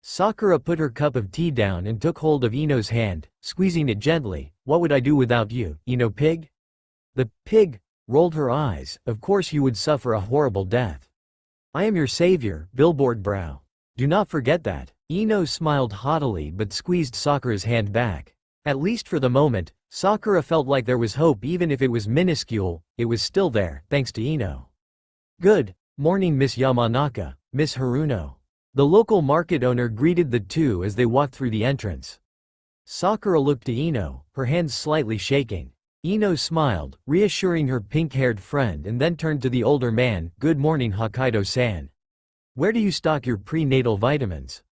Sakura put her cup of tea down and took hold of Ino's hand, squeezing it gently. What would I do without you, Ino pig? The pig rolled her eyes. Of course you would suffer a horrible death. I am your savior, billboard brow. Do not forget that. Ino smiled haughtily but squeezed Sakura's hand back. At least for the moment, Sakura felt like there was hope. Even if it was minuscule, it was still there, thanks to Ino. Good morning, Miss Yamanaka, Miss Haruno. The local market owner greeted the two as they walked through the entrance. Sakura looked to Ino, her hands slightly shaking. Ino smiled, reassuring her pink-haired friend, and then turned to the older man. Good morning, Hokkaido-san. Where do you stock your prenatal vitamins?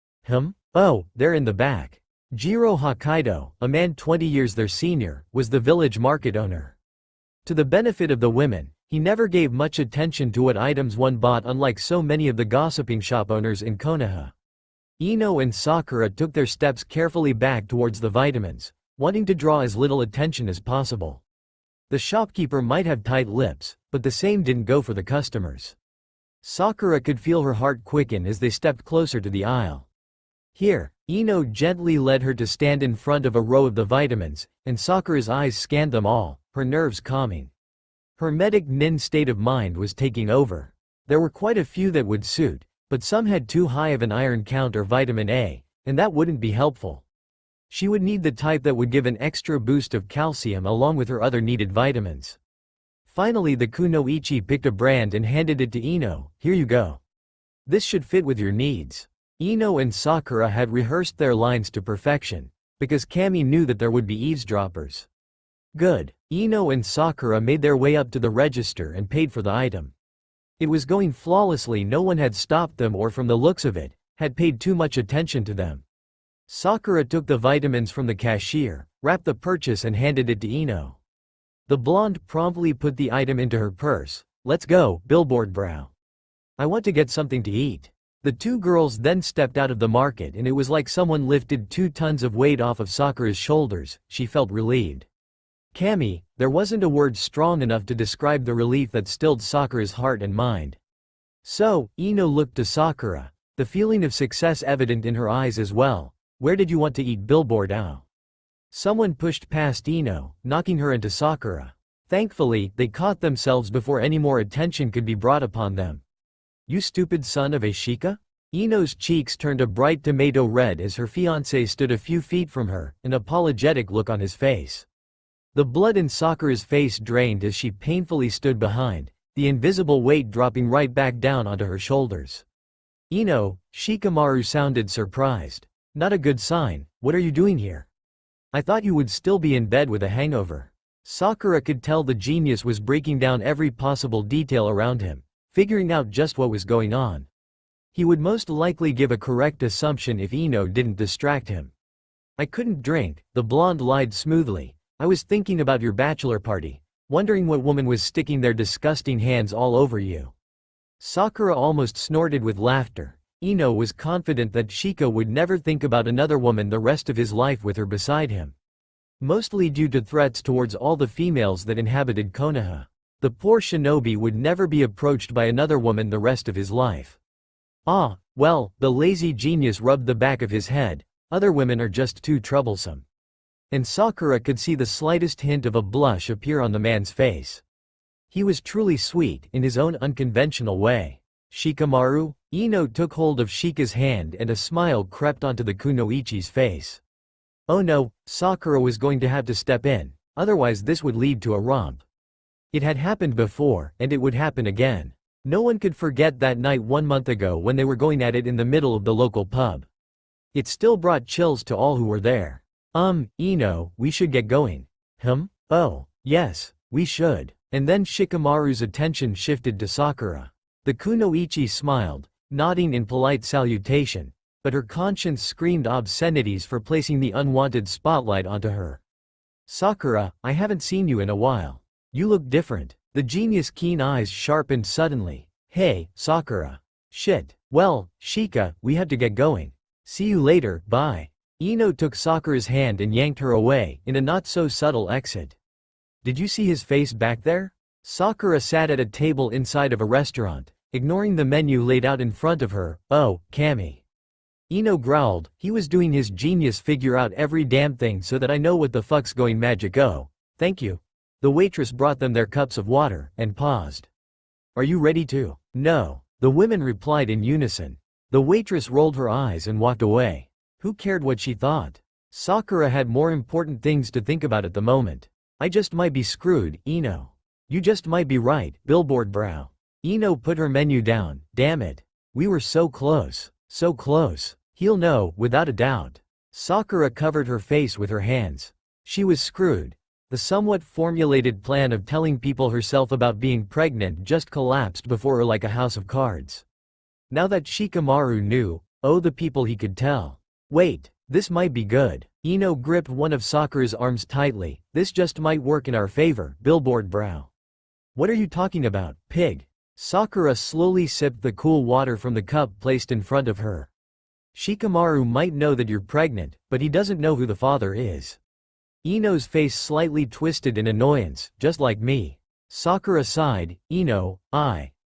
Oh, they're in the back. Jiro Hokkaido, a man 20 years their senior, was the village market owner. To the benefit of the women, he never gave much attention to what items one bought, unlike so many of the gossiping shop owners in Konoha. Ino and Sakura took their steps carefully back towards the vitamins, wanting to draw as little attention as possible. The shopkeeper might have tight lips, but the same didn't go for the customers. Sakura could feel her heart quicken as they stepped closer to the aisle. Here, Ino gently led her to stand in front of a row of the vitamins, and Sakura's eyes scanned them all, her nerves calming. Her medic nin state of mind was taking over. There were quite a few that would suit, but some had too high of an iron count or vitamin A, and that wouldn't be helpful. She would need the type that would give an extra boost of calcium along with her other needed vitamins. Finally, the kunoichi picked a brand and handed it to Ino. Here you go. This should fit with your needs. Ino and Sakura had rehearsed their lines to perfection, because Kami knew that there would be eavesdroppers. Good. Ino and Sakura made their way up to the register and paid for the item. It was going flawlessly. No one had stopped them or, from the looks of it, had paid too much attention to them. Sakura took the vitamins from the cashier, wrapped the purchase and handed it to Ino. The blonde promptly put the item into her purse. Let's go, billboard brow. I want to get something to eat. The two girls then stepped out of the market, and it was like someone lifted 2 tons of weight off of Sakura's shoulders. She felt relieved. Kami, there wasn't a word strong enough to describe the relief that stilled Sakura's heart and mind. So, Ino looked to Sakura, the feeling of success evident in her eyes as well. Where did you want to eat, billboard ow? Someone pushed past Ino, knocking her into Sakura. Thankfully, they caught themselves before any more attention could be brought upon them. You stupid son of a Shika? Ino's cheeks turned a bright tomato red as her fiancé stood a few feet from her, an apologetic look on his face. The blood in Sakura's face drained as she painfully stood behind, the invisible weight dropping right back down onto her shoulders. Ino, Shikamaru sounded surprised. Not a good sign. What are you doing here? I thought you would still be in bed with a hangover. Sakura could tell the genius was breaking down every possible detail around him, figuring out just what was going on. He would most likely give a correct assumption if Ino didn't distract him. I couldn't drink, the blonde lied smoothly. I was thinking about your bachelor party, wondering what woman was sticking their disgusting hands all over you. Sakura almost snorted with laughter. Ino was confident that Shika would never think about another woman the rest of his life with her beside him. Mostly due to threats towards all the females that inhabited Konoha. The poor shinobi would never be approached by another woman the rest of his life. Ah, well, the lazy genius rubbed the back of his head. Other women are just too troublesome. and Sakura could see the slightest hint of a blush appear on the man's face. He was truly sweet in his own unconventional way. Shikamaru? Ino took hold of Shika's hand and a smile crept onto the kunoichi's face. Oh no, Sakura was going to have to step in, otherwise this would lead to a romp. It had happened before, and it would happen again. No one could forget that night 1 month ago when they were going at it in the middle of the local pub. It still brought chills to all who were there. Ino, we should get going. Oh, yes, we should. And then Shikamaru's attention shifted to Sakura. The kunoichi smiled, nodding in polite salutation, but her conscience screamed obscenities for placing the unwanted spotlight onto her. Sakura, I haven't seen you in a while. You look different. The genius' keen eyes sharpened suddenly. Hey, Sakura. Shit. Well, Shika, we have to get going. See you later, bye. Ino took Sakura's hand and yanked her away, in a not-so-subtle exit. Did you see his face back there? Sakura sat at a table inside of a restaurant, ignoring the menu laid out in front of her. Oh, Kami. Ino growled, he was doing his genius figure out every damn thing so that I know what the fuck's going magic. Oh, thank you. The waitress brought them their cups of water, and paused. Are you ready to? No. The women replied in unison. The waitress rolled her eyes and walked away. Who cared what she thought? Sakura had more important things to think about at the moment. I just might be screwed, Ino. You just might be right, billboard brow. Ino put her menu down, damn it. We were so close. So close. He'll know, without a doubt. Sakura covered her face with her hands. She was screwed. The somewhat formulated plan of telling people herself about being pregnant just collapsed before her like a house of cards. Now that Shikamaru knew, oh the people he could tell. Wait, this might be good. Ino gripped one of Sakura's arms tightly. This just might work in our favor, billboard brow. What are you talking about, pig? Sakura slowly sipped the cool water from the cup placed in front of her. Shikamaru might know that you're pregnant, but he doesn't know who the father is. Ino's face slightly twisted in annoyance, just like me. Sakura sighed, Ino,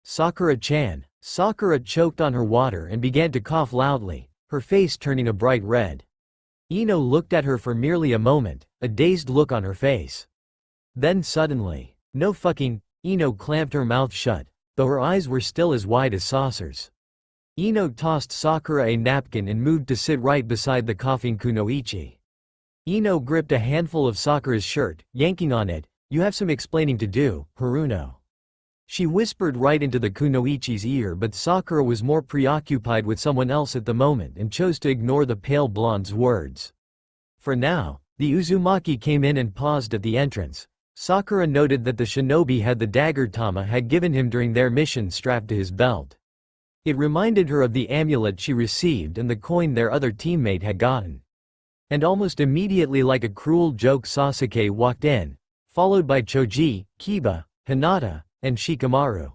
Sakura-chan. Sakura choked on her water and began to cough loudly, her face turning a bright red. Ino looked at her for merely a moment, a dazed look on her face. Then suddenly, no fucking, Ino clamped her mouth shut, though her eyes were still as wide as saucers. Ino tossed Sakura a napkin and moved to sit right beside the coughing kunoichi. Ino gripped a handful of Sakura's shirt, yanking on it. You have some explaining to do, Haruno. She whispered right into the kunoichi's ear, but Sakura was more preoccupied with someone else at the moment and chose to ignore the pale blonde's words. For now, the Uzumaki came in and paused at the entrance. Sakura noted that the shinobi had the dagger Tama had given him during their mission strapped to his belt. It reminded her of the amulet she received and the coin their other teammate had gotten. And almost immediately, like a cruel joke, Sasuke walked in, followed by Choji, Kiba, Hinata, and Shikamaru.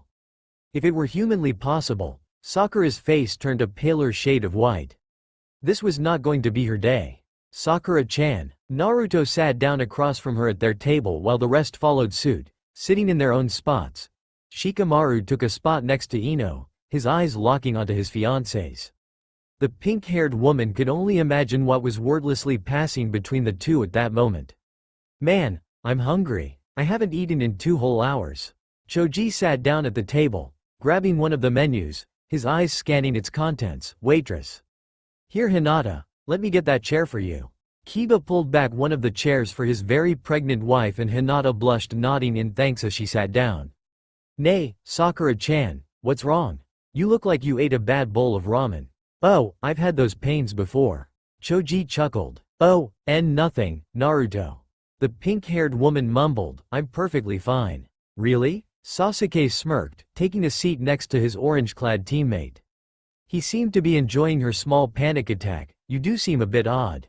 If it were humanly possible, Sakura's face turned a paler shade of white. This was not going to be her day. Sakura-chan. Naruto sat down across from her at their table while the rest followed suit, sitting in their own spots. Shikamaru took a spot next to Ino, his eyes locking onto his fiancée's. The pink-haired woman could only imagine what was wordlessly passing between the two at that moment. Man, I'm hungry. I haven't eaten in 2 whole hours. Choji sat down at the table, grabbing one of the menus, his eyes scanning its contents. Waitress. Here, Hinata, let me get that chair for you. Kiba pulled back one of the chairs for his very pregnant wife and Hinata blushed, nodding in thanks as she sat down. Nay, Sakura-chan, what's wrong? You look like you ate a bad bowl of ramen. Oh, I've had those pains before. Choji chuckled. Oh, and nothing, Naruto. The pink-haired woman mumbled, I'm perfectly fine. Really? Sasuke smirked, taking a seat next to his orange-clad teammate. He seemed to be enjoying her small panic attack. You do seem a bit odd.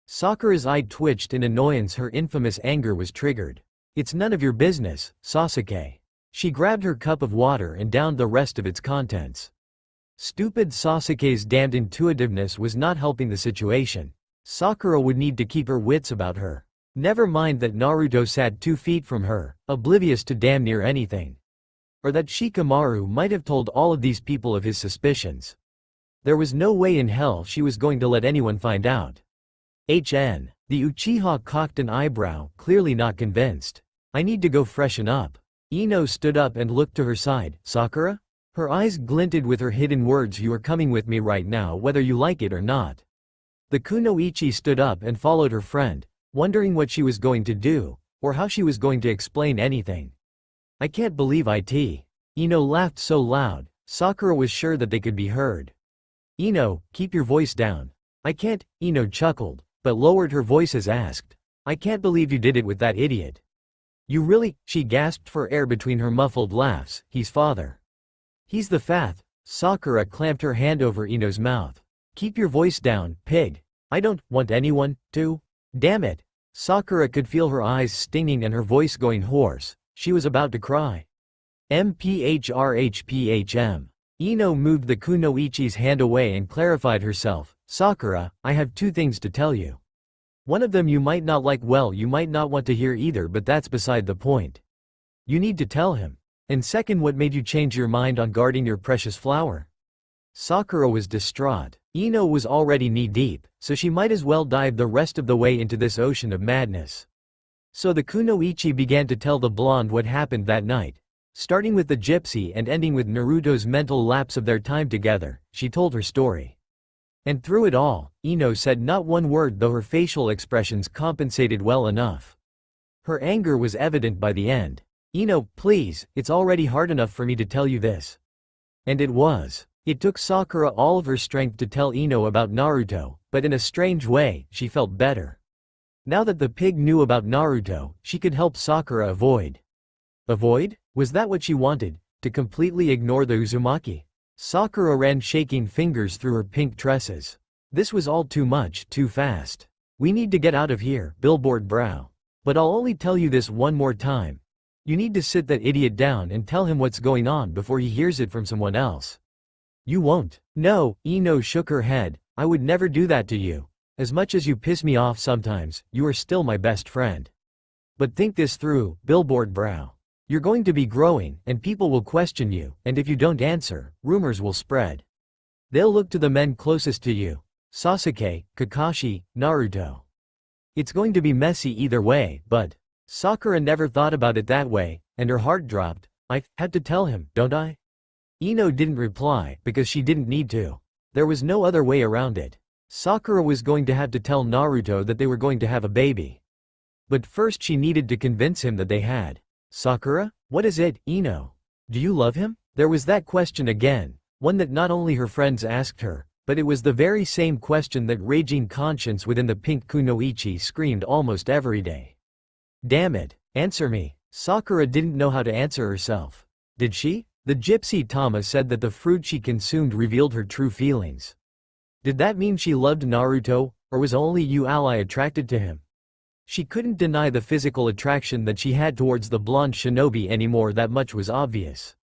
Sakura's eye twitched in annoyance. Her infamous anger was triggered. It's none of your business, Sasuke. She grabbed her cup of water and downed the rest of its contents. Stupid Sasuke's damned intuitiveness was not helping the situation. Sakura would need to keep her wits about her. Never mind that Naruto sat 2 feet from her, oblivious to damn near anything. Or that Shikamaru might have told all of these people of his suspicions. There was no way in hell she was going to let anyone find out. The The Uchiha cocked an eyebrow, clearly not convinced. I need to go freshen up. Ino stood up and looked to her side. Sakura? Her eyes glinted with her hidden words. You are coming with me right now whether you like it or not. The kunoichi stood up and followed her friend, wondering what she was going to do, or how she was going to explain anything. I can't believe it. Ino laughed so loud, Sakura was sure that they could be heard. Ino, keep your voice down. I can't, Ino chuckled, but lowered her voice as asked. I can't believe you did it with that idiot. You really? She gasped for air between her muffled laughs. He's father. He's the fath. Sakura clamped her hand over Ino's mouth. Keep your voice down, pig. I don't want anyone to. Damn it. Sakura could feel her eyes stinging and her voice going hoarse. She was about to cry. MPHRHPHM. Ino moved the kunoichi's hand away and clarified herself. Sakura, I have two things to tell you. One of them you might not like, well, you might not want to hear either, but that's beside the point. You need to tell him. And second, what made you change your mind on guarding your precious flower? Sakura was distraught. Ino was already knee-deep, so she might as well dive the rest of the way into this ocean of madness. So the kunoichi began to tell the blonde what happened that night. Starting with the gypsy and ending with Naruto's mental lapse of their time together, she told her story. And through it all, Ino said not one word, though her facial expressions compensated well enough. Her anger was evident by the end. Ino, please, it's already hard enough for me to tell you this. And it was. It took Sakura all of her strength to tell Ino about Naruto, but in a strange way, she felt better. Now that the pig knew about Naruto, she could help Sakura avoid. Avoid? Was that what she wanted? To completely ignore the Uzumaki? Sakura ran shaking fingers through her pink tresses. This was all too much, too fast. We need to get out of here, billboard brow. But I'll only tell you this one more time. You need to sit that idiot down and tell him what's going on before he hears it from someone else. You won't. No, Ino shook her head. I would never do that to you. As much as you piss me off sometimes, you are still my best friend. But think this through, billboard brow. You're going to be growing, and people will question you, and if you don't answer, rumors will spread. They'll look to the men closest to you. Sasuke, Kakashi, Naruto. It's going to be messy either way, but Sakura never thought about it that way, and her heart dropped. I had to tell him, don't I? Ino didn't reply, because she didn't need to. There was no other way around it. Sakura was going to have to tell Naruto that they were going to have a baby. But first she needed to convince him that they had. Sakura? What is it, Ino? Do you love him? There was that question again, one that not only her friends asked her, but it was the very same question that raging conscience within the pink kunoichi screamed almost every day. Damn it, answer me. Sakura didn't know how to answer herself. Did she? The gypsy Tama said that the fruit she consumed revealed her true feelings. Did that mean she loved Naruto, or was only you ally attracted to him? She couldn't deny the physical attraction that she had towards the blonde shinobi anymore, that much was obvious.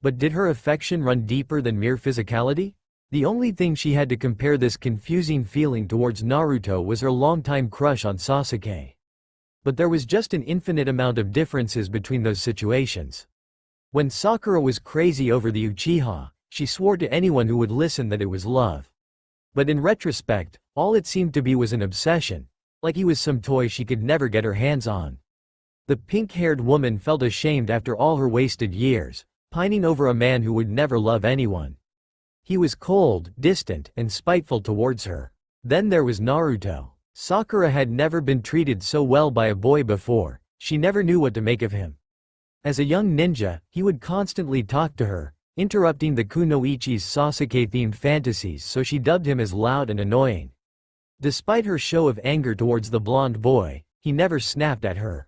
But did her affection run deeper than mere physicality? The only thing she had to compare this confusing feeling towards Naruto was her longtime crush on Sasuke. But there was just an infinite amount of differences between those situations. When Sakura was crazy over the Uchiha, she swore to anyone who would listen that it was love. But in retrospect, all it seemed to be was an obsession, like he was some toy she could never get her hands on. The pink-haired woman felt ashamed after all her wasted years, pining over a man who would never love anyone. He was cold, distant, and spiteful towards her. Then there was Naruto. Sakura had never been treated so well by a boy before. She never knew what to make of him. As a young ninja, he would constantly talk to her, interrupting the kunoichi's Sasuke-themed fantasies, so she dubbed him as loud and annoying. Despite her show of anger towards the blonde boy, he never snapped at her.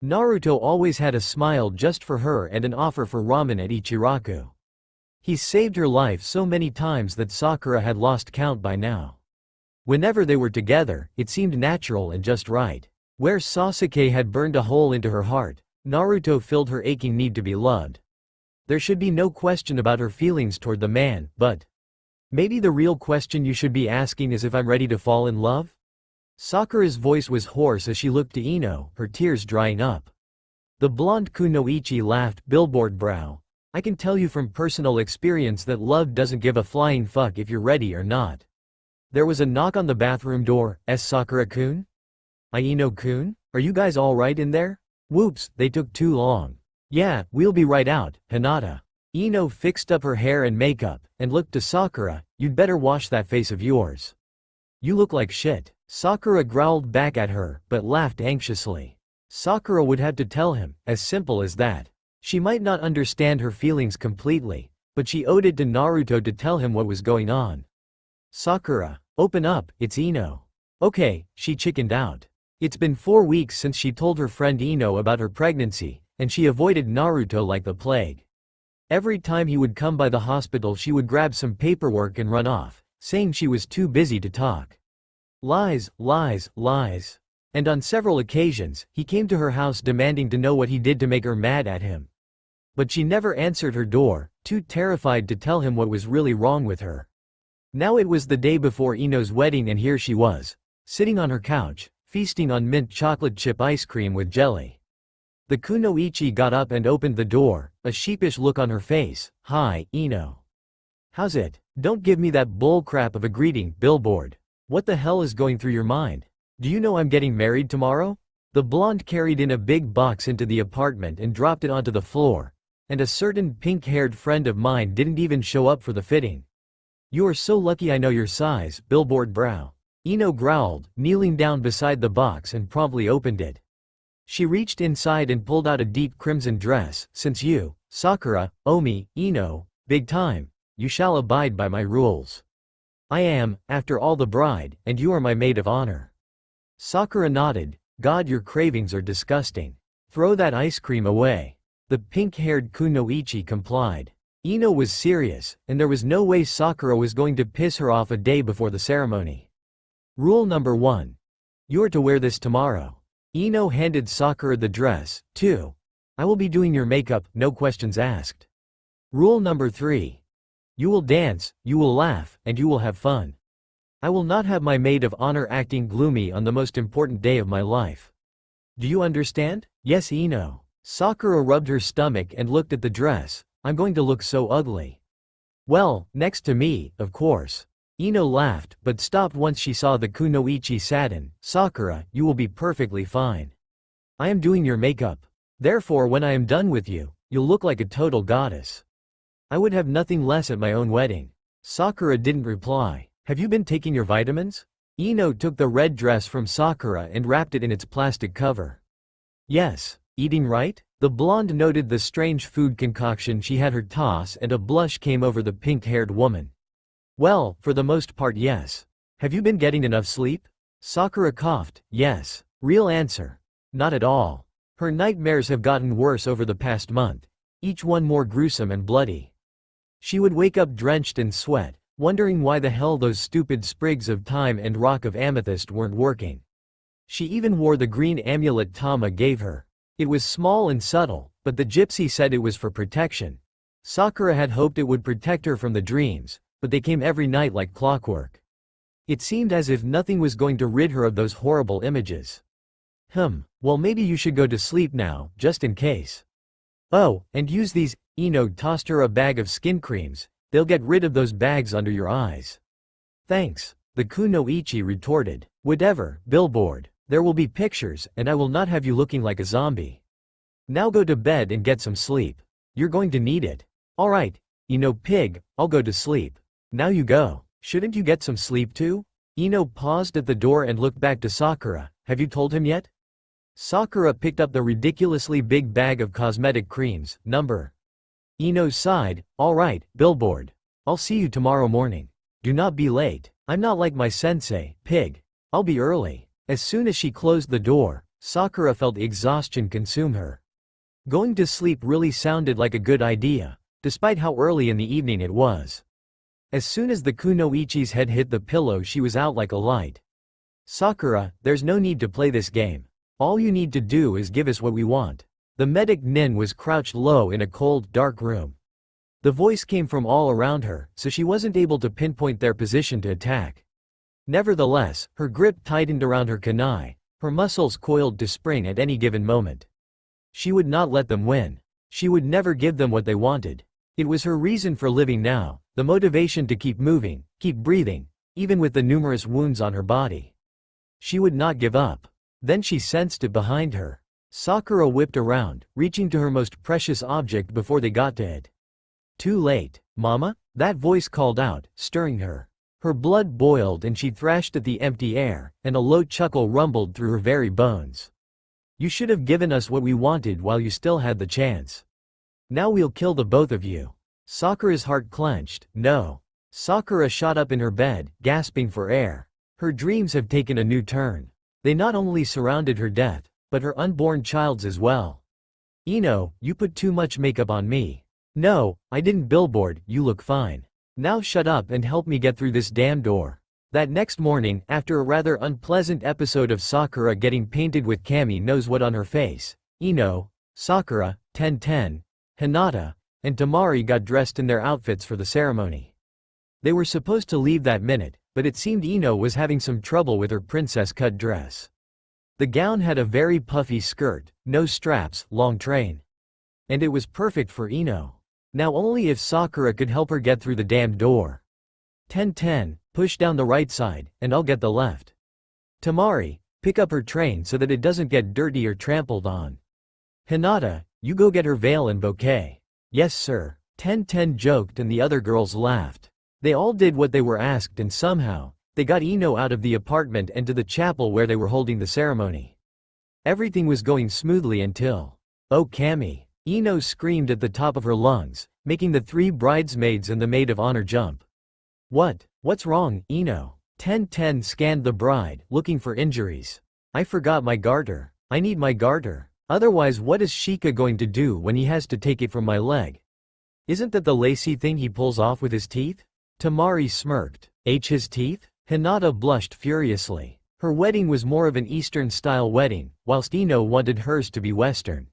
Naruto always had a smile just for her and an offer for ramen at Ichiraku. He saved her life so many times that Sakura had lost count by now. Whenever they were together, it seemed natural and just right. Where Sasuke had burned a hole into her heart, Naruto filled her aching need to be loved. There should be no question about her feelings toward the man, but maybe the real question you should be asking is if I'm ready to fall in love? Sakura's voice was hoarse as she looked to Ino, her tears drying up. The blonde kunoichi laughed, billboard brow. I can tell you from personal experience that love doesn't give a flying fuck if you're ready or not. There was a knock on the bathroom door. Sakura-kun? Ino-kun? Are you guys alright in there? Whoops, they took too long. Yeah, we'll be right out, Hinata. Ino fixed up her hair and makeup, and looked to Sakura, you'd better wash that face of yours. You look like shit. Sakura growled back at her, but laughed anxiously. Sakura would have to tell him, as simple as that. She might not understand her feelings completely, but she owed it to Naruto to tell him what was going on. Sakura, open up, it's Ino. Okay, she chickened out. It's been 4 weeks since she told her friend Ino about her pregnancy, and she avoided Naruto like the plague. Every time he would come by the hospital she would grab some paperwork and run off, saying she was too busy to talk. Lies, lies, lies. And on several occasions, he came to her house demanding to know what he did to make her mad at him. But she never answered her door, too terrified to tell him what was really wrong with her. Now it was the day before Ino's wedding and here she was, sitting on her couch, feasting on mint chocolate chip ice cream with jelly. The kunoichi got up and opened the door, a sheepish look on her face. Hi, Ino. How's it? Don't give me that bullcrap of a greeting, billboard. What the hell is going through your mind? Do you know I'm getting married tomorrow? The blonde carried in a big box into the apartment and dropped it onto the floor, and a certain pink-haired friend of mine didn't even show up for the fitting. You are so lucky I know your size, billboard brow. Ino growled, kneeling down beside the box and promptly opened it. She reached inside and pulled out a deep crimson dress. Since you, Sakura, owe me, Ino, big time, you shall abide by my rules. I am, after all, the bride, and you are my maid of honor. Sakura nodded. God, your cravings are disgusting. Throw that ice cream away. The pink-haired kunoichi complied. Ino was serious, and there was no way Sakura was going to piss her off a day before the ceremony. Rule number 1. You're to wear this tomorrow. Ino handed Sakura the dress. 2. I will be doing your makeup, no questions asked. Rule number 3. You will dance, you will laugh, and you will have fun. I will not have my maid of honor acting gloomy on the most important day of my life. Do you understand? Yes, Ino. Sakura rubbed her stomach and looked at the dress. I'm going to look so ugly. Well, next to me, of course. Ino laughed, but stopped once she saw the kunoichi satin. Sakura, you will be perfectly fine. I am doing your makeup. Therefore when I am done with you, you'll look like a total goddess. I would have nothing less at my own wedding. Sakura didn't reply. Have you been taking your vitamins? Ino took the red dress from Sakura and wrapped it in its plastic cover. Yes. Eating right? The blonde noted the strange food concoction she had her toss and a blush came over the pink-haired woman. Well, for the most part yes. Have you been getting enough sleep? Sakura coughed. Yes. Real answer. Not at all. Her nightmares have gotten worse over the past month, each one more gruesome and bloody. She would wake up drenched in sweat, wondering why the hell those stupid sprigs of thyme and rock of amethyst weren't working. She even wore the green amulet Tama gave her. It was small and subtle, but the gypsy said it was for protection. Sakura had hoped it would protect her from the dreams, but they came every night like clockwork. It seemed as if nothing was going to rid her of those horrible images. Well maybe you should go to sleep now, just in case. Oh, and use these. Ino tossed her a bag of skin creams. They'll get rid of those bags under your eyes. Thanks, the kunoichi retorted. Whatever, billboard. There will be pictures, and I will not have you looking like a zombie. Now go to bed and get some sleep. You're going to need it. Alright, Ino pig, I'll go to sleep. Now you go. Shouldn't you get some sleep too? Ino paused at the door and looked back to Sakura. Have you told him yet? Sakura picked up the ridiculously big bag of cosmetic creams. Number. Ino sighed. Alright, billboard. I'll see you tomorrow morning. Do not be late. I'm not like my sensei, pig. I'll be early. As soon as she closed the door, Sakura felt exhaustion consume her. Going to sleep really sounded like a good idea, despite how early in the evening it was. As soon as the kunoichi's head hit the pillow she was out like a light. Sakura, there's no need to play this game. All you need to do is give us what we want. The medic Nin was crouched low in a cold, dark room. The voice came from all around her, so she wasn't able to pinpoint their position to attack. Nevertheless, her grip tightened around her kunai, her muscles coiled to spring at any given moment. She would not let them win. She would never give them what they wanted. It was her reason for living now, the motivation to keep moving, keep breathing, even with the numerous wounds on her body. She would not give up. Then she sensed it behind her. Sakura whipped around, reaching to her most precious object before they got to it. Too late. Mama? That voice called out, stirring her. Her blood boiled and she thrashed at the empty air, and a low chuckle rumbled through her very bones. You should have given us what we wanted while you still had the chance. Now we'll kill the both of you. Sakura's heart clenched. No. Sakura shot up in her bed, gasping for air. Her dreams have taken a new turn. They not only surrounded her death, but her unborn child's as well. Ino, you put too much makeup on me. No, I didn't. Billboard, you look fine. Now shut up and help me get through this damn door. That next morning, after a rather unpleasant episode of Sakura getting painted with Kami knows what on her face, Ino, Sakura, 10-10, Hinata, and Tamari got dressed in their outfits for the ceremony. They were supposed to leave that minute, but it seemed Ino was having some trouble with her princess-cut dress. The gown had a very puffy skirt, no straps, long train. And it was perfect for Ino. Now only if Sakura could help her get through the damn door. 10-10, push down the right side, and I'll get the left. Tamari, pick up her train so that it doesn't get dirty or trampled on. Hinata, you go get her veil and bouquet. Yes sir. 10-10 joked and the other girls laughed. They all did what they were asked and somehow, they got Ino out of the apartment and to the chapel where they were holding the ceremony. Everything was going smoothly until… Oh Kami! Ino screamed at the top of her lungs, making the three bridesmaids and the maid of honor jump. What's wrong, Ino? 10-10 scanned the bride, looking for injuries. I forgot my garter. I need my garter. Otherwise what is Shika going to do when he has to take it from my leg? Isn't that the lacy thing he pulls off with his teeth? Tamari smirked. His teeth? Hinata blushed furiously. Her wedding was more of an Eastern-style wedding, whilst Ino wanted hers to be Western.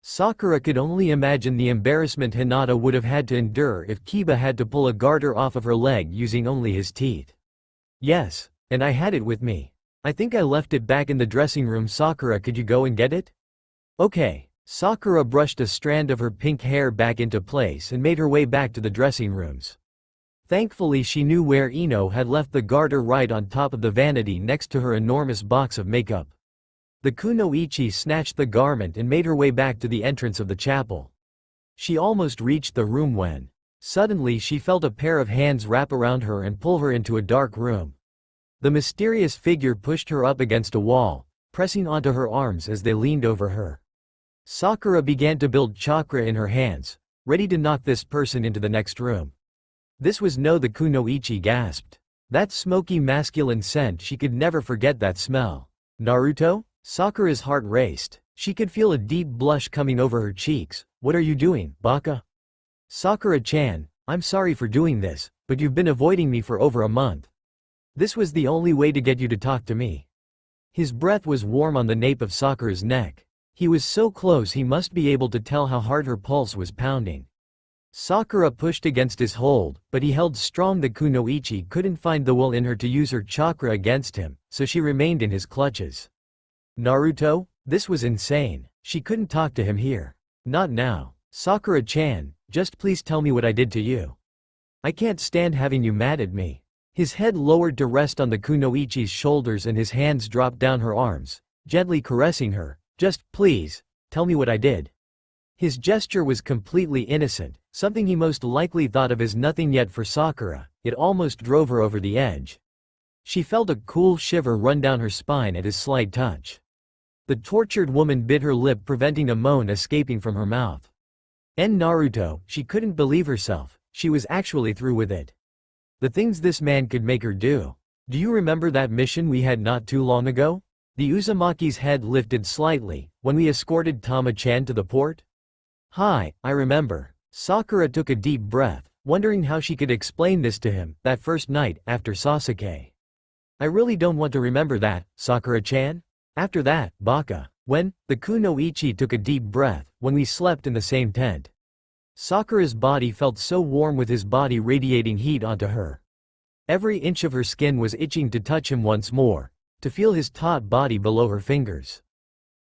Sakura could only imagine the embarrassment Hinata would have had to endure if Kiba had to pull a garter off of her leg using only his teeth. Yes, and I had it with me. I think I left it back in the dressing room. Sakura, could you go and get it? Okay. Sakura brushed a strand of her pink hair back into place and made her way back to the dressing rooms. Thankfully she knew where Ino had left the garter, right on top of the vanity next to her enormous box of makeup. The kunoichi snatched the garment and made her way back to the entrance of the chapel. She almost reached the room when, suddenly she felt a pair of hands wrap around her and pull her into a dark room. The mysterious figure pushed her up against a wall, pressing onto her arms as they leaned over her. Sakura began to build chakra in her hands, ready to knock this person into the next room. This was no, the kunoichi gasped. That smoky masculine scent, she could never forget that smell. Naruto? Sakura's heart raced. She could feel a deep blush coming over her cheeks. What are you doing, Baka? Sakura-chan, I'm sorry for doing this, but you've been avoiding me for over a month. This was the only way to get you to talk to me. His breath was warm on the nape of Sakura's neck. He was so close he must be able to tell how hard her pulse was pounding. Sakura pushed against his hold, but he held strong. The kunoichi couldn't find the will in her to use her chakra against him, so she remained in his clutches. Naruto? This was insane. She couldn't talk to him here. Not now. Sakura-chan, just please tell me what I did to you. I can't stand having you mad at me. His head lowered to rest on the kunoichi's shoulders and his hands dropped down her arms, gently caressing her. Just, please, tell me what I did. His gesture was completely innocent, something he most likely thought of as nothing, yet for Sakura, it almost drove her over the edge. She felt a cool shiver run down her spine at his slight touch. The tortured woman bit her lip, preventing a moan escaping from her mouth. Naruto, she couldn't believe herself, she was actually through with it. The things this man could make her do. Do you remember that mission we had not too long ago? The Uzumaki's head lifted slightly, when we escorted Tama-chan to the port? Hi, I remember. Sakura took a deep breath, wondering how she could explain this to him, that first night, after Sasuke. I really don't want to remember that, Sakura-chan. After that, Baka. When? The kunoichi took a deep breath, when we slept in the same tent. Sakura's body felt so warm with his body radiating heat onto her. Every inch of her skin was itching to touch him once more, to feel his taut body below her fingers.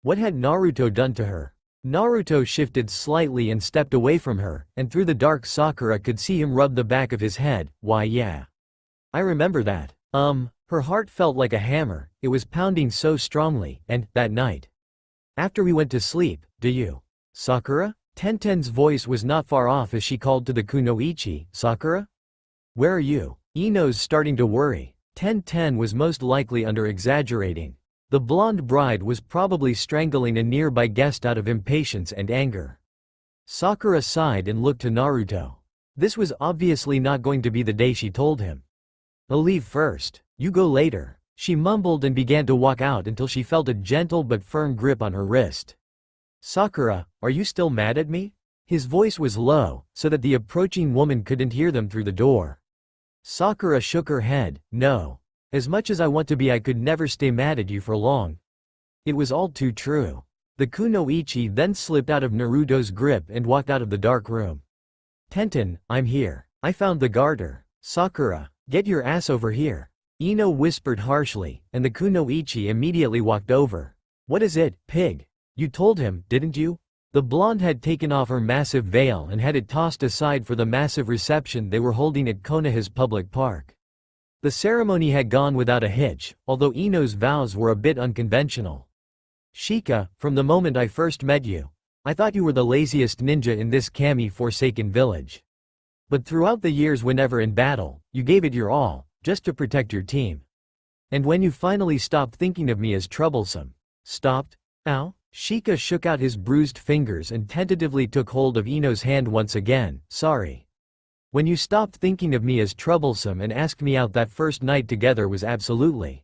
What had Naruto done to her? Naruto shifted slightly and stepped away from her, and through the dark Sakura could see him rub the back of his head. Why yeah. I remember that. Her heart felt like a hammer, it was pounding so strongly, and, that night. After we went to sleep, do you? Sakura? Tenten's voice was not far off as she called to the kunoichi, Sakura? Where are you? Ino's starting to worry. Tenten was most likely under-exaggerating. The blonde bride was probably strangling a nearby guest out of impatience and anger. Sakura sighed and looked to Naruto. This was obviously not going to be the day she told him. I'll leave first. You go later. She mumbled and began to walk out until she felt a gentle but firm grip on her wrist. Sakura, are you still mad at me? His voice was low, so that the approaching woman couldn't hear them through the door. Sakura shook her head. No. As much as I want to be, I could never stay mad at you for long. It was all too true. The kunoichi then slipped out of Naruto's grip and walked out of the dark room. Tenten, I'm here. I found the garter. Sakura, get your ass over here. Ino whispered harshly, and the kunoichi immediately walked over. What is it, pig? You told him, didn't you? The blonde had taken off her massive veil and had it tossed aside for the massive reception they were holding at Konoha's public park. The ceremony had gone without a hitch, although Ino's vows were a bit unconventional. Shika, from the moment I first met you, I thought you were the laziest ninja in this kami-forsaken village. But throughout the years, whenever in battle, you gave it your all, just to protect your team. And when you finally stopped thinking of me as troublesome. Stopped? Ow? Shika shook out his bruised fingers and tentatively took hold of Ino's hand once again. Sorry. When you stopped thinking of me as troublesome and asked me out, that first night together was absolutely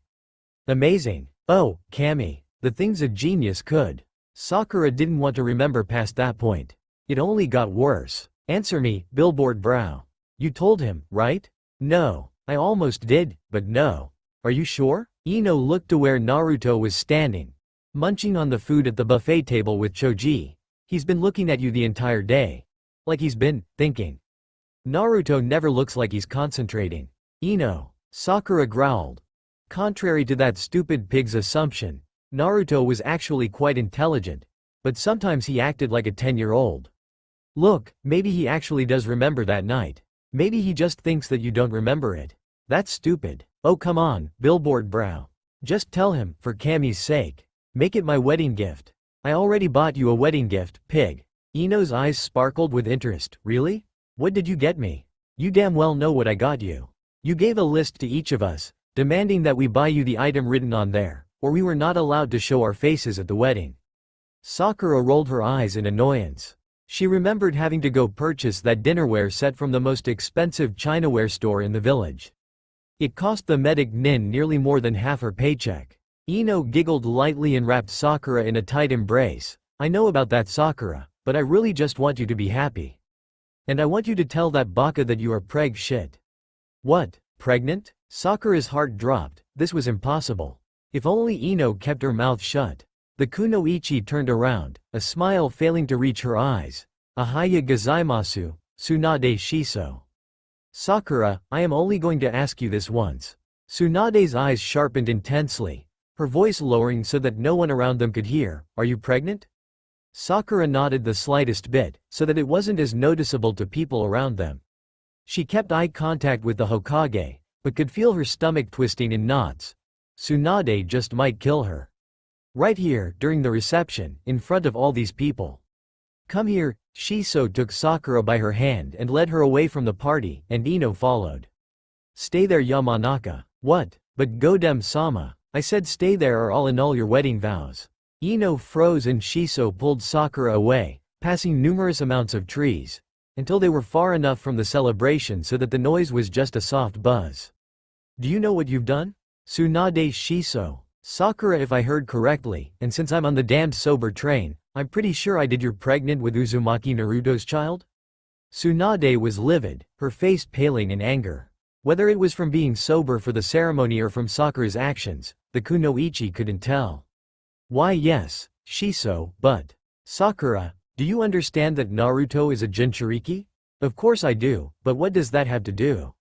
amazing. Oh, Kami, the things a genius could. Sakura didn't want to remember past that point. It only got worse. Answer me, billboard brow. You told him, right? No. I almost did, but no. Are you sure? Ino looked to where Naruto was standing, munching on the food at the buffet table with Choji. He's been looking at you the entire day. Like he's been thinking. Naruto never looks like he's concentrating. Ino. Sakura growled. Contrary to that stupid pig's assumption, Naruto was actually quite intelligent, but sometimes he acted like a 10-year-old. Look, maybe he actually does remember that night. Maybe he just thinks that you don't remember it. That's stupid. Oh come on, billboard brow. Just tell him, for Kami's sake. Make it my wedding gift. I already bought you a wedding gift, pig. Ino's eyes sparkled with interest. Really? What did you get me? You damn well know what I got you. You gave a list to each of us, demanding that we buy you the item written on there, or we were not allowed to show our faces at the wedding. Sakura rolled her eyes in annoyance. She remembered having to go purchase that dinnerware set from the most expensive Chinaware store in the village. It cost the medic Nin nearly more than half her paycheck. Ino giggled lightly and wrapped Sakura in a tight embrace. I know about that, Sakura, but I really just want you to be happy. And I want you to tell that baka that you are preg shit. What, pregnant? Sakura's heart dropped. This was impossible. If only Ino kept her mouth shut. The kunoichi turned around, a smile failing to reach her eyes. Ahaya gozaimasu, Tsunade shiso. Sakura, I am only going to ask you this once. Tsunade's eyes sharpened intensely, her voice lowering so that no one around them could hear. Are you pregnant? Sakura nodded the slightest bit, so that it wasn't as noticeable to people around them. She kept eye contact with the Hokage, but could feel her stomach twisting in knots. Tsunade just might kill her. Right here, during the reception, in front of all these people. Come here. Shiso took Sakura by her hand and led her away from the party, and Ino followed. Stay there, Yamanaka. What? But Godem-sama. I said stay there or I'll annul your wedding vows. Ino froze and Shiso pulled Sakura away, passing numerous amounts of trees, until they were far enough from the celebration so that the noise was just a soft buzz. Do you know what you've done? Tsunade Shiso. Sakura, if I heard correctly, and since I'm on the damned sober train, I'm pretty sure I did. You're pregnant with Uzumaki Naruto's child? Tsunade was livid, her face paling in anger. Whether it was from being sober for the ceremony or from Sakura's actions, the kunoichi couldn't tell. Why yes, Shiso, but… Sakura, do you understand that Naruto is a Jinchuriki? Of course I do, but what does that have to do?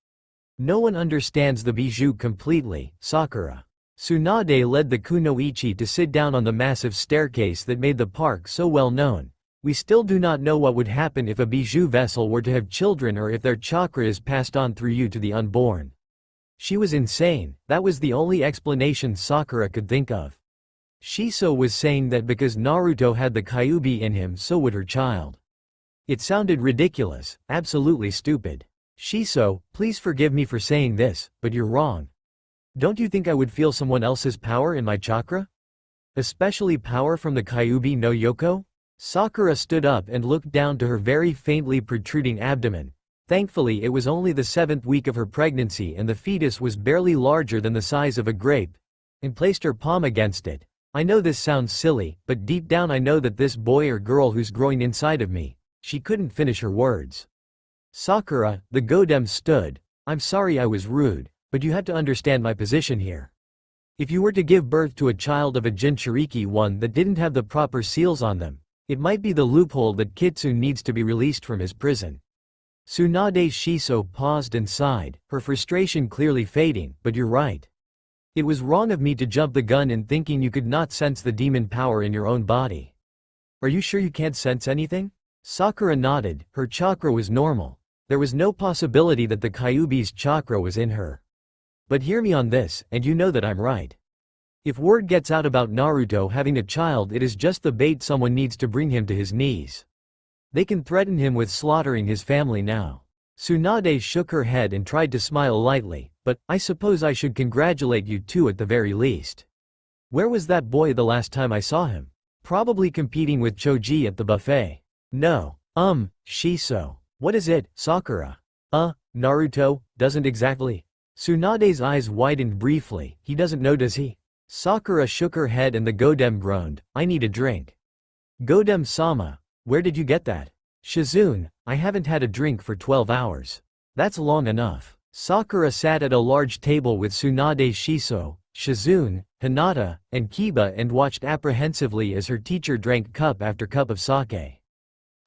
No one understands the bijou completely, Sakura. Tsunade led the kunoichi to sit down on the massive staircase that made the park so well known. We still do not know what would happen if a bijou vessel were to have children or if their chakra is passed on through you to the unborn. She was insane, that was the only explanation Sakura could think of. Shiso was saying that because Naruto had the Kyuubi in him so would her child. It sounded ridiculous, absolutely stupid. Shiso, please forgive me for saying this, but you're wrong. Don't you think I would feel someone else's power in my chakra? Especially power from the Kyuubi no Yoko? Sakura stood up and looked down to her very faintly protruding abdomen. Thankfully it was only the 7th week of her pregnancy and the fetus was barely larger than the size of a grape. And placed her palm against it. I know this sounds silly, but deep down I know that this boy or girl who's growing inside of me. She couldn't finish her words. Sakura, the Godem stood. I'm sorry I was rude, but you have to understand my position here. If you were to give birth to a child of a Jinchuriki one that didn't have the proper seals on them, it might be the loophole that Kitsune needs to be released from his prison. Tsunade Shiso paused and sighed, her frustration clearly fading, but you're right. It was wrong of me to jump the gun in thinking you could not sense the demon power in your own body. Are you sure you can't sense anything? Sakura nodded, her chakra was normal. There was no possibility that the Kyuubi's chakra was in her. But hear me on this, and you know that I'm right. If word gets out about Naruto having a child, it is just the bait someone needs to bring him to his knees. They can threaten him with slaughtering his family now. Tsunade shook her head and tried to smile lightly, but I suppose I should congratulate you too at the very least. Where was that boy the last time I saw him? Probably competing with Choji at the buffet. No. Shiso. What is it, Sakura? Naruto, doesn't exactly. Tsunade's eyes widened briefly, he doesn't know, does he? Sakura shook her head and the Godem groaned, I need a drink. Godem-sama. Where did you get that? Shizune, I haven't had a drink for 12 hours. That's long enough. Sakura sat at a large table with Tsunade Shiso, Shizune, Hinata, and Kiba and watched apprehensively as her teacher drank cup after cup of sake.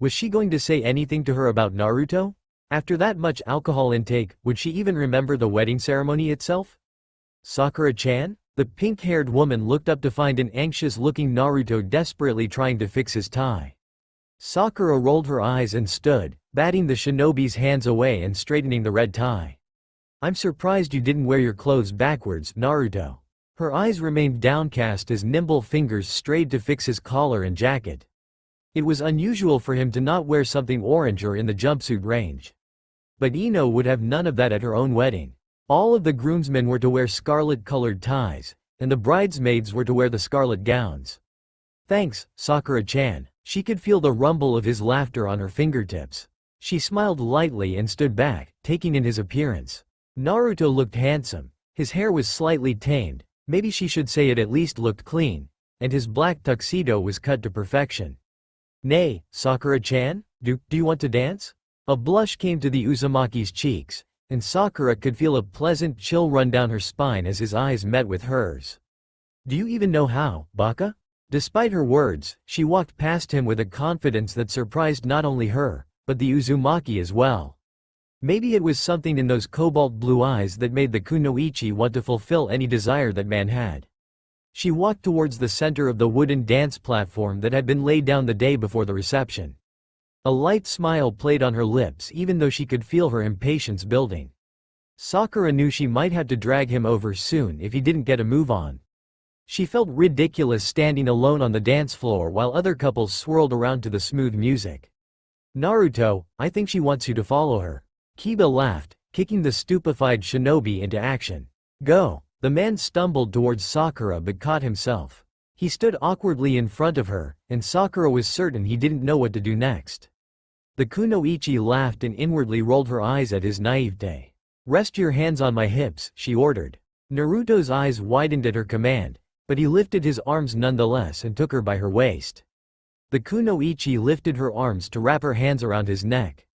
Was she going to say anything to her about Naruto? After that much alcohol intake, would she even remember the wedding ceremony itself? Sakura-chan? The pink-haired woman looked up to find an anxious-looking Naruto desperately trying to fix his tie. Sakura rolled her eyes and stood, batting the shinobi's hands away and straightening the red tie. I'm surprised you didn't wear your clothes backwards, Naruto. Her eyes remained downcast as nimble fingers strayed to fix his collar and jacket. It was unusual for him to not wear something orange or in the jumpsuit range. But Ino would have none of that at her own wedding. All of the groomsmen were to wear scarlet-colored ties, and the bridesmaids were to wear the scarlet gowns. Thanks, Sakura-chan. She could feel the rumble of his laughter on her fingertips. She smiled lightly and stood back, taking in his appearance. Naruto looked handsome. His hair was slightly tamed, maybe she should say it at least looked clean, and his black tuxedo was cut to perfection. Nay, Sakura-chan, do you want to dance? A blush came to the Uzumaki's cheeks, and Sakura could feel a pleasant chill run down her spine as his eyes met with hers. Do you even know how, Baka? Despite her words, she walked past him with a confidence that surprised not only her, but the Uzumaki as well. Maybe it was something in those cobalt blue eyes that made the kunoichi want to fulfill any desire that man had. She walked towards the center of the wooden dance platform that had been laid down the day before the reception. A light smile played on her lips even though she could feel her impatience building. Sakura knew she might have to drag him over soon if he didn't get a move on. She felt ridiculous standing alone on the dance floor while other couples swirled around to the smooth music. Naruto, I think she wants you to follow her. Kiba laughed, kicking the stupefied shinobi into action. Go. The man stumbled towards Sakura but caught himself. He stood awkwardly in front of her, and Sakura was certain he didn't know what to do next. The kunoichi laughed and inwardly rolled her eyes at his naivete. Rest your hands on my hips, she ordered. Naruto's eyes widened at her command, but he lifted his arms nonetheless and took her by her waist. The kunoichi lifted her arms to wrap her hands around his neck.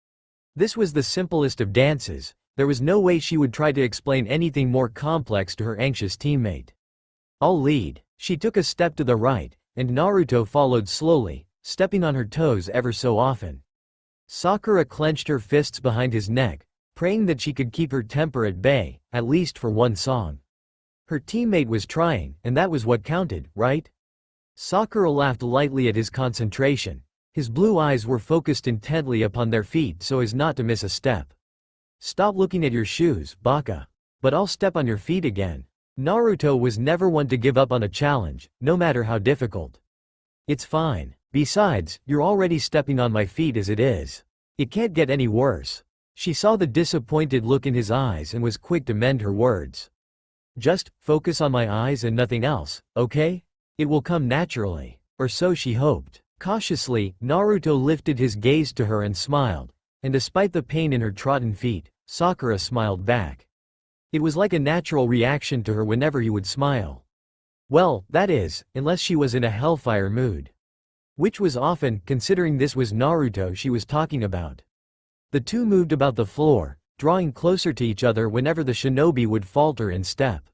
This was the simplest of dances. There was no way she would try to explain anything more complex to her anxious teammate. I'll lead. She took a step to the right, and Naruto followed slowly, stepping on her toes ever so often. Sakura clenched her fists behind his neck, praying that she could keep her temper at bay, at least for one song. Her teammate was trying, and that was what counted, right? Sakura laughed lightly at his concentration. His blue eyes were focused intently upon their feet so as not to miss a step. Stop looking at your shoes, Baka. But I'll step on your feet again. Naruto was never one to give up on a challenge, no matter how difficult. It's fine. Besides, you're already stepping on my feet as it is. It can't get any worse. She saw the disappointed look in his eyes and was quick to mend her words. Just focus on my eyes and nothing else, okay? It will come naturally. Or so she hoped. Cautiously, Naruto lifted his gaze to her and smiled, and despite the pain in her trodden feet, Sakura smiled back. It was like a natural reaction to her whenever he would smile. Well, that is, unless she was in a hellfire mood. Which was often, considering this was Naruto she was talking about. The two moved about the floor, drawing closer to each other whenever the shinobi would falter in step.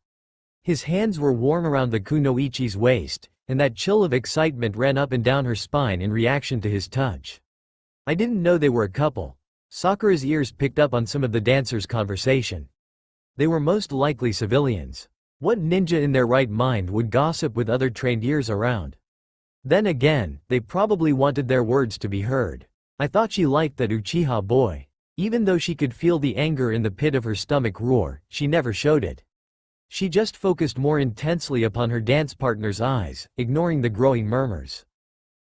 His hands were warm around the kunoichi's waist, and that chill of excitement ran up and down her spine in reaction to his touch. I didn't know they were a couple. Sakura's ears picked up on some of the dancers' conversation. They were most likely civilians. What ninja in their right mind would gossip with other trained ears around? Then again, they probably wanted their words to be heard. I thought she liked that Uchiha boy. Even though she could feel the anger in the pit of her stomach roar, she never showed it. She just focused more intensely upon her dance partner's eyes, ignoring the growing murmurs.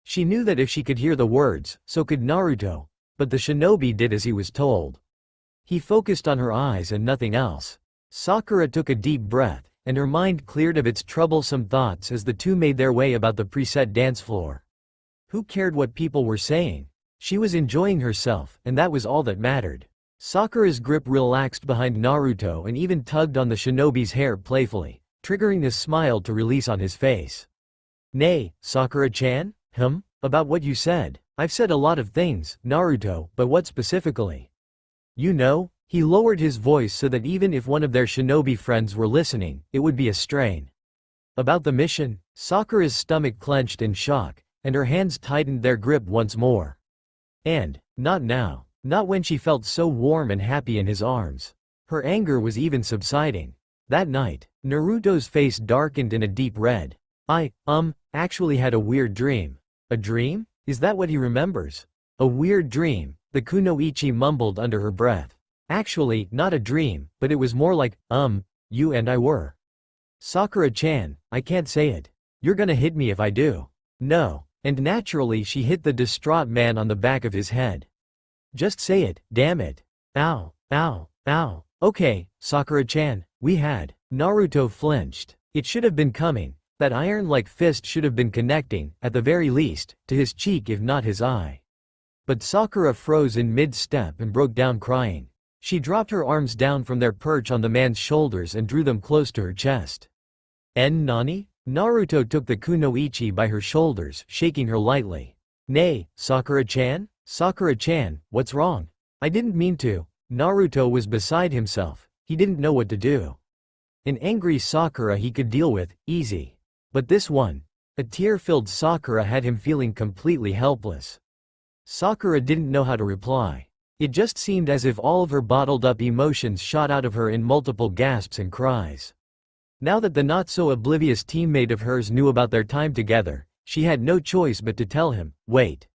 She knew that if she could hear the words, so could Naruto, but the shinobi did as he was told. He focused on her eyes and nothing else. Sakura took a deep breath, and her mind cleared of its troublesome thoughts as the two made their way about the preset dance floor. Who cared what people were saying? She was enjoying herself, and that was all that mattered. Sakura's grip relaxed behind Naruto and even tugged on the shinobi's hair playfully, triggering a smile to release on his face. Nay, Sakura-chan? About what you said. I've said a lot of things, Naruto, but what specifically? You know? He lowered his voice so that even if one of their shinobi friends were listening, it would be a strain. About the mission? Sakura's stomach clenched in shock, and her hands tightened their grip once more. And, not now. Not when she felt so warm and happy in his arms. Her anger was even subsiding. That night, Naruto's face darkened in a deep red. I actually had a weird dream. A dream? Is that what he remembers? A weird dream, the kunoichi mumbled under her breath. Actually, not a dream, but it was more like, you and I were. Sakura-chan, I can't say it. You're gonna hit me if I do. No. And naturally she hit the distraught man on the back of his head. Just say it, damn it. Ow, ow, ow. Okay, Sakura-chan, we had. Naruto flinched. It should have been coming. That iron-like fist should have been connecting, at the very least, to his cheek if not his eye. But Sakura froze in mid-step and broke down crying. She dropped her arms down from their perch on the man's shoulders and drew them close to her chest. Nani? Naruto took the kunoichi by her shoulders, shaking her lightly. Nay, Sakura-chan? Sakura-chan, what's wrong? I didn't mean to. Naruto was beside himself. He didn't know what to do. An angry Sakura he could deal with, easy. But this one, a tear-filled Sakura had him feeling completely helpless. Sakura didn't know how to reply. It just seemed as if all of her bottled-up emotions shot out of her in multiple gasps and cries. Now that the not-so-oblivious teammate of hers knew about their time together, she had no choice but to tell him, wait.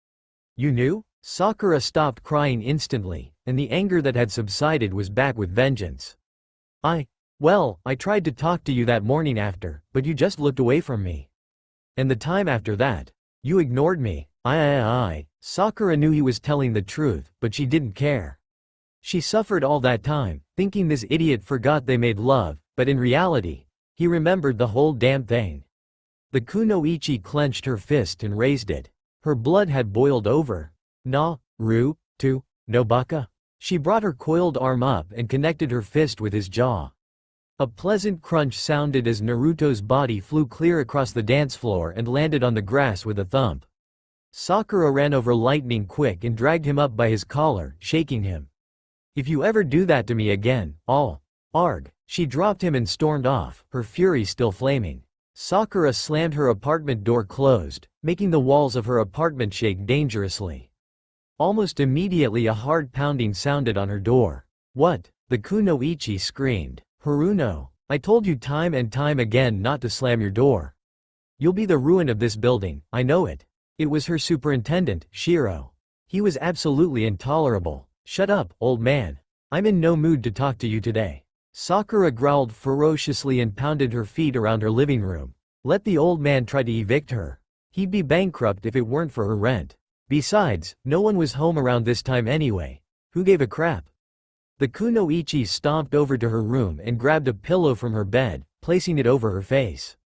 You knew? Sakura stopped crying instantly, and the anger that had subsided was back with vengeance. Well, I tried to talk to you that morning after, but you just looked away from me. And the time after that, you ignored me. Sakura knew he was telling the truth, but she didn't care. She suffered all that time, thinking this idiot forgot they made love, but in reality, he remembered the whole damn thing. The kunoichi clenched her fist and raised it. Her blood had boiled over. Na-ru-to, Nobaka? She brought her coiled arm up and connected her fist with his jaw. A pleasant crunch sounded as Naruto's body flew clear across the dance floor and landed on the grass with a thump. Sakura ran over lightning quick and dragged him up by his collar, shaking him. If you ever do that to me again, I'll. Arg. She dropped him and stormed off, her fury still flaming. Sakura slammed her apartment door closed, making the walls of her apartment shake dangerously. Almost immediately a hard pounding sounded on her door. What? The kunoichi screamed. Haruno, I told you time and time again not to slam your door. You'll be the ruin of this building, I know it. It was her superintendent, Shiro. He was absolutely intolerable. Shut up, old man. I'm in no mood to talk to you today. Sakura growled ferociously and pounded her feet around her living room. Let the old man try to evict her. He'd be bankrupt if it weren't for her rent. Besides, no one was home around this time anyway. Who gave a crap? The kunoichi stomped over to her room and grabbed a pillow from her bed, placing it over her face.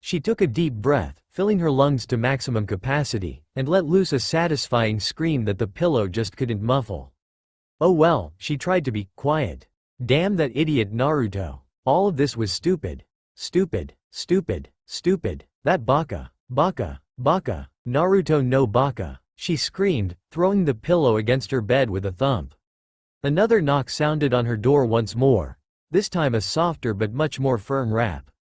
She took a deep breath, filling her lungs to maximum capacity, and let loose a satisfying scream that the pillow just couldn't muffle. Oh well, she tried to be quiet. Damn that idiot Naruto. All of this was stupid. Stupid, stupid, stupid. That baka, baka, baka. Naruto no baka, she screamed, throwing the pillow against her bed with a thump. Another knock sounded on her door once more, this time a softer but much more firm rap.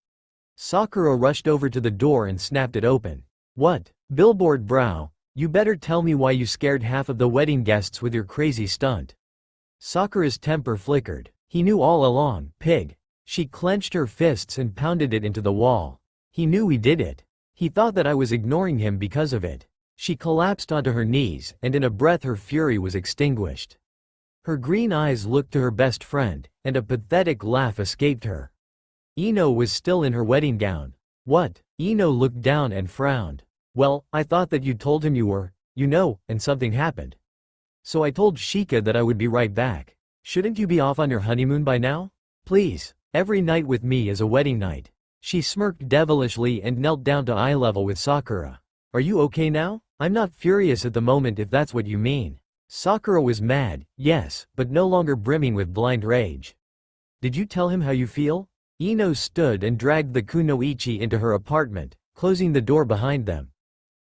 Sakura rushed over to the door and snapped it open. What? Billboard brow, you better tell me why you scared half of the wedding guests with your crazy stunt. Sakura's temper flickered. He knew all along, pig. She clenched her fists and pounded it into the wall. He knew he did it. He thought that I was ignoring him because of it. She collapsed onto her knees, and in a breath her fury was extinguished. Her green eyes looked to her best friend, and a pathetic laugh escaped her. Ino was still in her wedding gown. What? Ino looked down and frowned. Well, I thought that you told him you were, and something happened. So I told Shika that I would be right back. Shouldn't you be off on your honeymoon by now? Please, every night with me is a wedding night. She smirked devilishly and knelt down to eye level with Sakura. Are you okay now? I'm not furious at the moment if that's what you mean. Sakura was mad, yes, but no longer brimming with blind rage. Did you tell him how you feel? Ino stood and dragged the kunoichi into her apartment, closing the door behind them.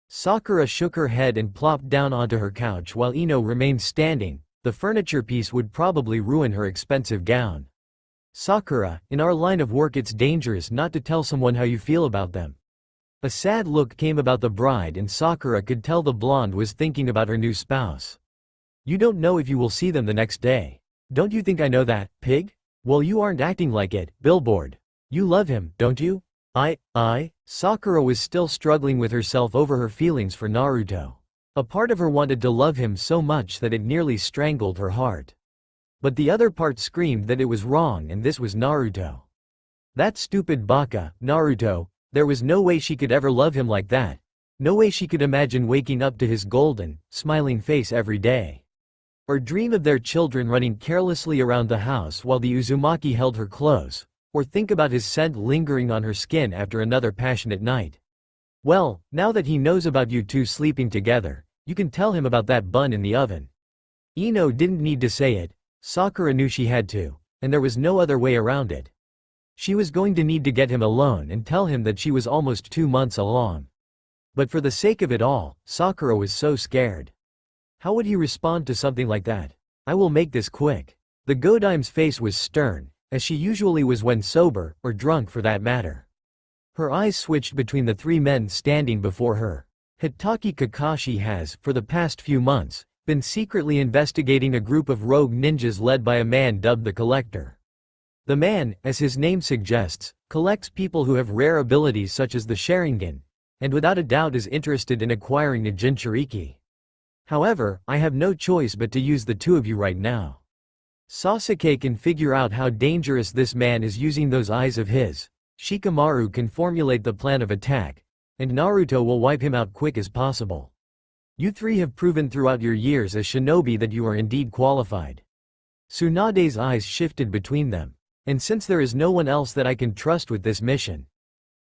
Sakura shook her head and plopped down onto her couch while Ino remained standing. The furniture piece would probably ruin her expensive gown. Sakura, in our line of work it's dangerous not to tell someone how you feel about them. A sad look came about the bride and Sakura could tell the blonde was thinking about her new spouse. You don't know if you will see them the next day. Don't you think I know that, pig? Well, you aren't acting like it, billboard. You love him, don't you? Sakura was still struggling with herself over her feelings for Naruto. A part of her wanted to love him so much that it nearly strangled her heart. But the other part screamed that it was wrong and this was Naruto. That stupid baka, Naruto, there was no way she could ever love him like that. No way she could imagine waking up to his golden, smiling face every day. Or dream of their children running carelessly around the house while the Uzumaki held her close, or think about his scent lingering on her skin after another passionate night. Well, now that he knows about you two sleeping together, you can tell him about that bun in the oven. Ino didn't need to say it, Sakura knew she had to, and there was no other way around it. She was going to need to get him alone and tell him that she was almost 2 months along. But for the sake of it all, Sakura was so scared. How would he respond to something like that? I will make this quick. The Godime's face was stern, as she usually was when sober, or drunk for that matter. Her eyes switched between the three men standing before her. Hitaki Kakashi has, for the past few months, been secretly investigating a group of rogue ninjas led by a man dubbed the Collector. The man, as his name suggests, collects people who have rare abilities such as the Sharingan, and without a doubt is interested in acquiring a Jinchuriki. However, I have no choice but to use the two of you right now. Sasuke can figure out how dangerous this man is using those eyes of his. Shikamaru can formulate the plan of attack, and Naruto will wipe him out quick as possible. You three have proven throughout your years as shinobi that you are indeed qualified. Tsunade's eyes shifted between them. And since there is no one else that I can trust with this mission.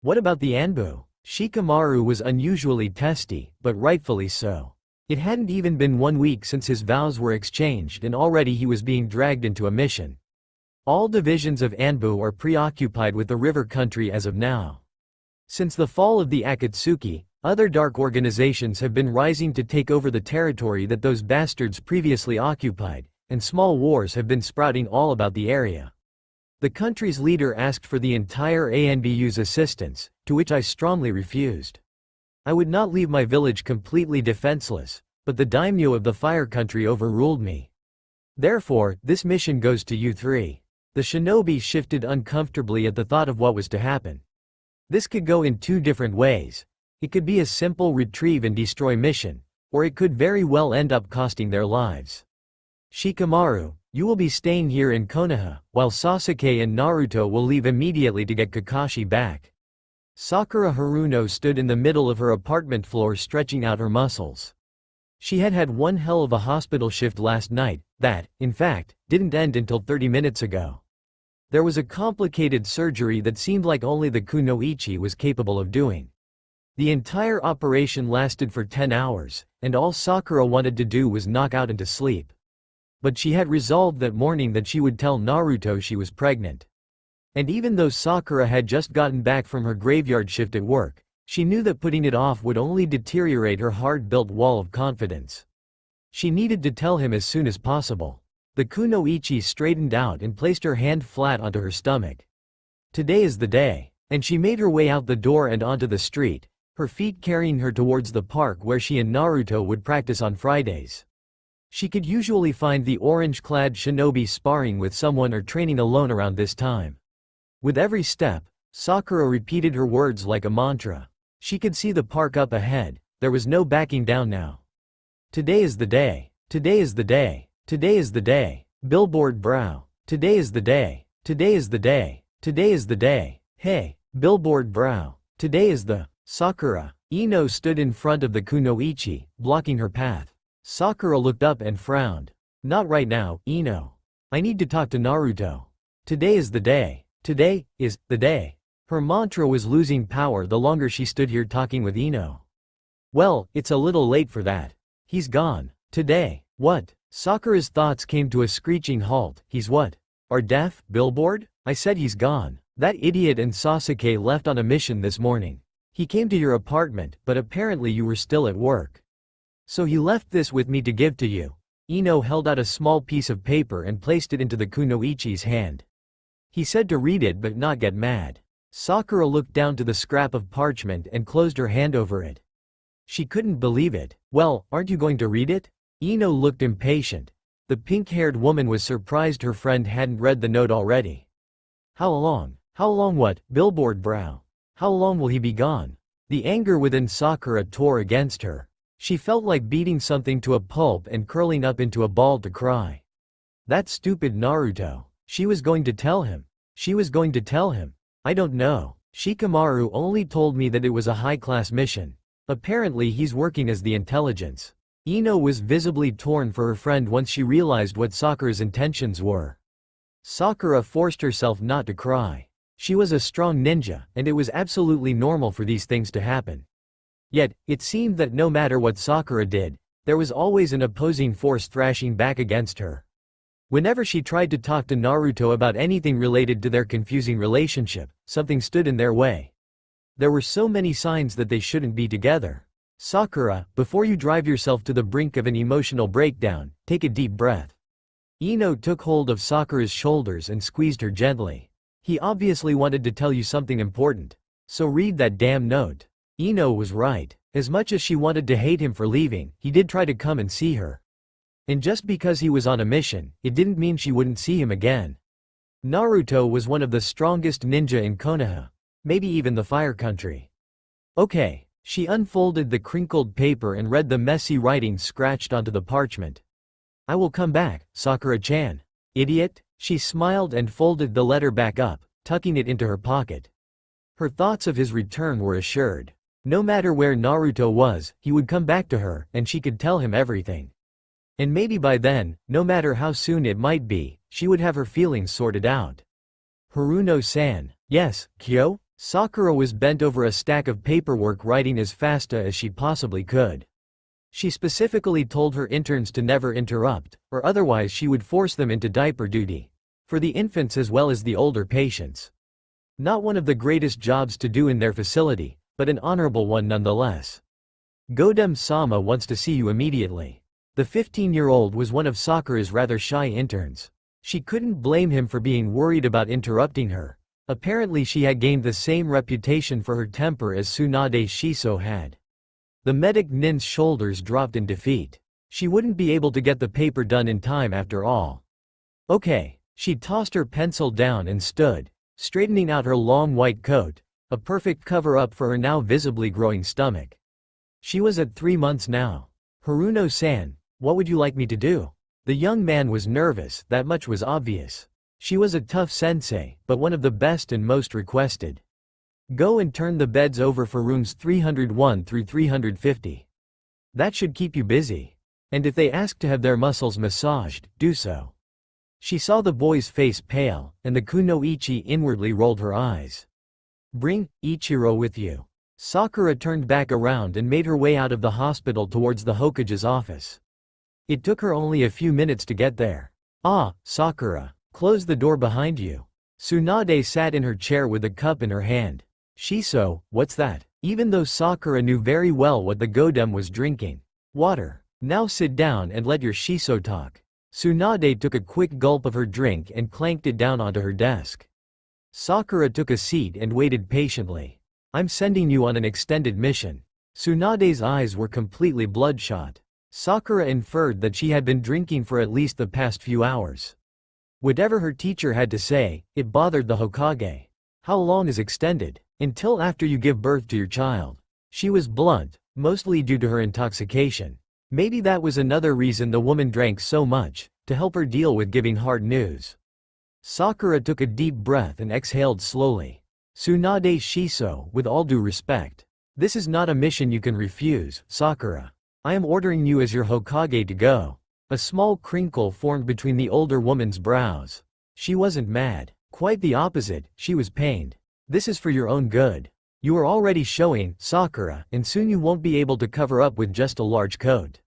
What about the Anbu? Shikamaru was unusually testy, but rightfully so. It hadn't even been 1 week since his vows were exchanged and already he was being dragged into a mission. All divisions of Anbu are preoccupied with the river country as of now. Since the fall of the Akatsuki, other dark organizations have been rising to take over the territory that those bastards previously occupied, and small wars have been sprouting all about the area. The country's leader asked for the entire ANBU's assistance, to which I strongly refused. I would not leave my village completely defenseless, but the daimyo of the fire country overruled me. Therefore, this mission goes to you three. The shinobi shifted uncomfortably at the thought of what was to happen. This could go in 2 different ways. It could be a simple retrieve and destroy mission, or it could very well end up costing their lives. Shikamaru, You will be staying here in Konoha, while Sasuke and Naruto will leave immediately to get Kakashi back. Sakura Haruno stood in the middle of her apartment floor stretching out her muscles. She had had one hell of a hospital shift last night, that, in fact, didn't end until 30 minutes ago. There was a complicated surgery that seemed like only the kunoichi was capable of doing. The entire operation lasted for 10 hours, and all Sakura wanted to do was knock out into sleep. But she had resolved that morning that she would tell Naruto she was pregnant. And even though Sakura had just gotten back from her graveyard shift at work, she knew that putting it off would only deteriorate her hard-built wall of confidence. She needed to tell him as soon as possible. The kunoichi straightened out and placed her hand flat onto her stomach. Today is the day. And she made her way out the door and onto the street, her feet carrying her towards the park where she and Naruto would practice on Fridays. She could usually find the orange-clad shinobi sparring with someone or training alone around this time. With every step, Sakura repeated her words like a mantra. She could see the park up ahead, there was no backing down now. Today is the day. Today is the day. Today is the day. Billboard brow. Today is the day. Today is the day. Today is the day. Hey, billboard brow. Today is the. Sakura. Ino stood in front of the kunoichi, blocking her path. Sakura looked up and frowned. Not right now, Ino. I need to talk to Naruto. Today is the day. Today is the day. Her mantra was losing power the longer she stood here talking with Ino. Well, it's a little late for that. He's gone. Today. What? Sakura's thoughts came to a screeching halt. He's what? Are deaf? Billboard? I said he's gone. That idiot and Sasuke left on a mission this morning. He came to your apartment, but apparently you were still at work. So he left this with me to give to you. Ino held out a small piece of paper and placed it into the kunoichi's hand. He said to read it but not get mad. Sakura looked down to the scrap of parchment and closed her hand over it. She couldn't believe it. Well, aren't you going to read it? Ino looked impatient. The pink-haired woman was surprised her friend hadn't read the note already. How long? How long what? Billboard brow. How long will he be gone? The anger within Sakura tore against her. She felt like beating something to a pulp and curling up into a ball to cry. That stupid Naruto. She was going to tell him. She was going to tell him. I don't know. Shikamaru only told me that it was a high-class mission. Apparently he's working as the intelligence. Ino was visibly torn for her friend once she realized what Sakura's intentions were. Sakura forced herself not to cry. She was a strong ninja, and it was absolutely normal for these things to happen. Yet, it seemed that no matter what Sakura did, there was always an opposing force thrashing back against her. Whenever she tried to talk to Naruto about anything related to their confusing relationship, something stood in their way. There were so many signs that they shouldn't be together. Sakura, before you drive yourself to the brink of an emotional breakdown, take a deep breath. Ino took hold of Sakura's shoulders and squeezed her gently. He obviously wanted to tell you something important. So read that damn note. Ino was right. As much as she wanted to hate him for leaving, he did try to come and see her. And just because he was on a mission, it didn't mean she wouldn't see him again. Naruto was one of the strongest ninja in Konoha. Maybe even the Fire Country. Okay. She unfolded the crinkled paper and read the messy writing scratched onto the parchment. I will come back, Sakura-chan. Idiot. She smiled and folded the letter back up, tucking it into her pocket. Her thoughts of his return were assured. No matter where Naruto was, he would come back to her, and she could tell him everything. And maybe by then, no matter how soon it might be, she would have her feelings sorted out. Haruno-san. Yes, Kyo? Sakura was bent over a stack of paperwork writing as fast as she possibly could. She specifically told her interns to never interrupt, or otherwise she would force them into diaper duty. For the infants as well as the older patients. Not one of the greatest jobs to do in their facility, but an honorable one nonetheless. Godem-sama wants to see you immediately. The 15-year-old was one of Sakura's rather shy interns. She couldn't blame him for being worried about interrupting her. Apparently she had gained the same reputation for her temper as Tsunade Shiso had. The medic Nin's shoulders dropped in defeat. She wouldn't be able to get the paper done in time after all. Okay. She tossed her pencil down and stood, straightening out her long white coat, a perfect cover-up for her now visibly growing stomach. She was at 3 months now. Haruno-san, what would you like me to do? The young man was nervous, that much was obvious. She was a tough sensei, but one of the best and most requested. Go and turn the beds over for rooms 301 through 350. That should keep you busy. And if they ask to have their muscles massaged, do so. She saw the boy's face pale, and the kunoichi inwardly rolled her eyes. Bring Ichiro with you. Sakura turned back around and made her way out of the hospital towards the Hokage's office. It took her only a few minutes to get there. Ah, Sakura, close the door behind you. Tsunade sat in her chair with a cup in her hand. Shiso, what's that? Even though Sakura knew very well what the Godem was drinking. Water. Now sit down and let your Shiso talk. Tsunade took a quick gulp of her drink and clanked it down onto her desk. Sakura took a seat and waited patiently. I'm sending you on an extended mission. Tsunade's eyes were completely bloodshot. Sakura inferred that she had been drinking for at least the past few hours. Whatever her teacher had to say, it bothered the Hokage. How long is extended? Until after you give birth to your child. She was blunt, mostly due to her intoxication. Maybe that was another reason the woman drank so much, to help her deal with giving hard news. Sakura took a deep breath and exhaled slowly. Tsunade Shiso, with all due respect. This is not a mission you can refuse, Sakura. I am ordering you as your Hokage to go. A small crinkle formed between the older woman's brows. She wasn't mad. Quite the opposite, she was pained. This is for your own good. You are already showing, Sakura, and soon you won't be able to cover up with just a large coat.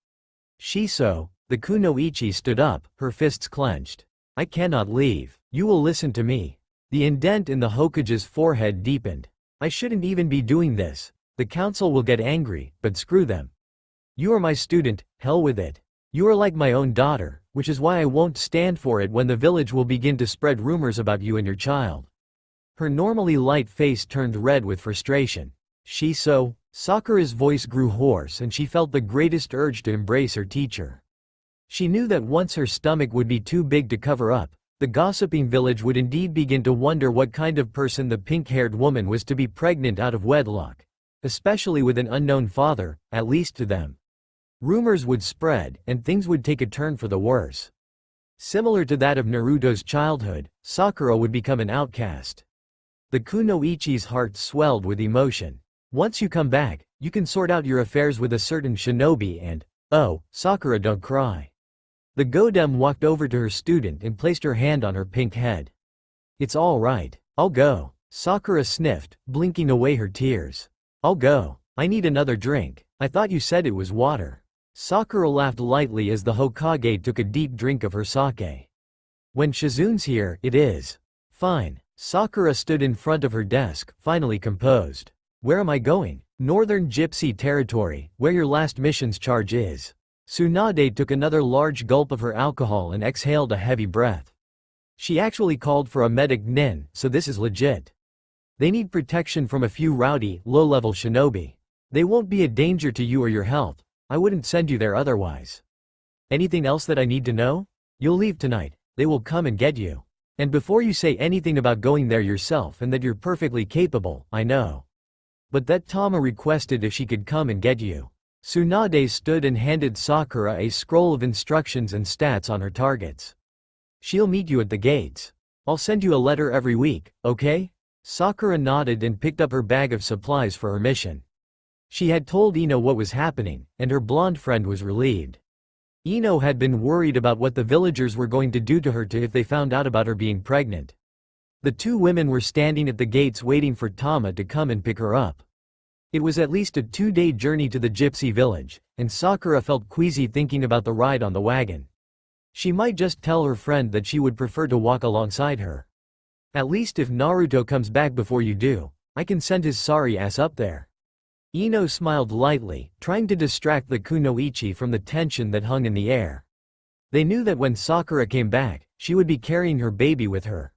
Shiso, the kunoichi stood up, her fists clenched. I cannot leave. You will listen to me. The indent in the Hokage's forehead deepened. I shouldn't even be doing this. The council will get angry, but screw them. You are my student, hell with it. You are like my own daughter, which is why I won't stand for it when the village will begin to spread rumors about you and your child. Her normally light face turned red with frustration. Shiso, Sakura's voice grew hoarse and she felt the greatest urge to embrace her teacher. She knew that once her stomach would be too big to cover up, the gossiping village would indeed begin to wonder what kind of person the pink-haired woman was to be pregnant out of wedlock. Especially with an unknown father, at least to them. Rumors would spread, and things would take a turn for the worse. Similar to that of Naruto's childhood, Sakura would become an outcast. The kunoichi's heart swelled with emotion. Once you come back, you can sort out your affairs with a certain shinobi and, oh, Sakura, don't cry. The Godem walked over to her student and placed her hand on her pink head. It's all right, I'll go. Sakura sniffed, blinking away her tears. I'll go. I need another drink. I thought you said it was water. Sakura laughed lightly as the Hokage took a deep drink of her sake. When Shizune's here, it is. Fine. Sakura stood in front of her desk, finally composed. Where am I going? Northern Gypsy Territory, where your last mission's charge is. Tsunade took another large gulp of her alcohol and exhaled a heavy breath. She actually called for a medic nin, so this is legit. They need protection from a few rowdy, low-level shinobi. They won't be a danger to you or your health. I wouldn't send you there otherwise. Anything else that I need to know? You'll leave tonight. They will come and get you. And before you say anything about going there yourself and that you're perfectly capable, I know. But that Tama requested if she could come and get you. Tsunade stood and handed Sakura a scroll of instructions and stats on her targets. She'll meet you at the gates. I'll send you a letter every week, okay? Sakura nodded and picked up her bag of supplies for her mission. She had told Ino what was happening, and her blonde friend was relieved. Ino had been worried about what the villagers were going to do to her if they found out about her being pregnant. The two women were standing at the gates waiting for Tama to come and pick her up. It was at least a 2-day journey to the gypsy village, and Sakura felt queasy thinking about the ride on the wagon. She might just tell her friend that she would prefer to walk alongside her. At least if Naruto comes back before you do, I can send his sorry ass up there. Ino smiled lightly, trying to distract the kunoichi from the tension that hung in the air. They knew that when Sakura came back, she would be carrying her baby with her.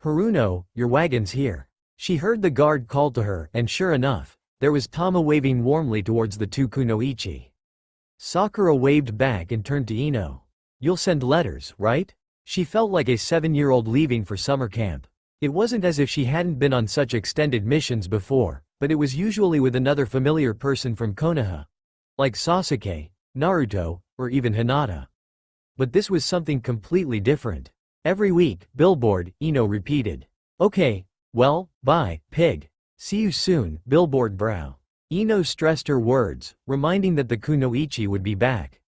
Haruno, your wagon's here. She heard the guard call to her, and sure enough, there was Tama waving warmly towards the two kunoichi. Sakura waved back and turned to Ino. You'll send letters, right? She felt like a 7-year-old leaving for summer camp. It wasn't as if she hadn't been on such extended missions before, but it was usually with another familiar person from Konoha. Like Sasuke, Naruto, or even Hinata. But this was something completely different. Every week, billboard, Ino repeated. Okay, well, bye, pig. See you soon, billboard brow. Ino stressed her words, reminding that the kunoichi would be back.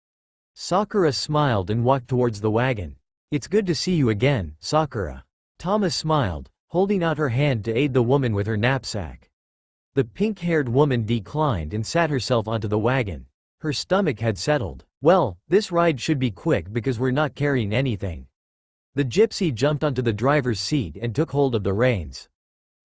Sakura smiled and walked towards the wagon. It's good to see you again, Sakura. Tama smiled, holding out her hand to aid the woman with her knapsack. The pink-haired woman declined and sat herself onto the wagon. Her stomach had settled. Well, this ride should be quick because we're not carrying anything. The gypsy jumped onto the driver's seat and took hold of the reins.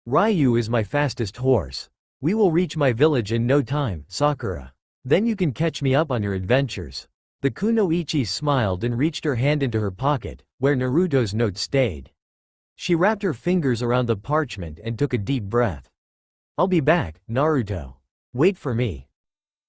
Ryu is my fastest horse. We will reach my village in no time, Sakura. Then you can catch me up on your adventures. The kunoichi smiled and reached her hand into her pocket, where Naruto's note stayed. She wrapped her fingers around the parchment and took a deep breath. I'll be back, Naruto. Wait for me.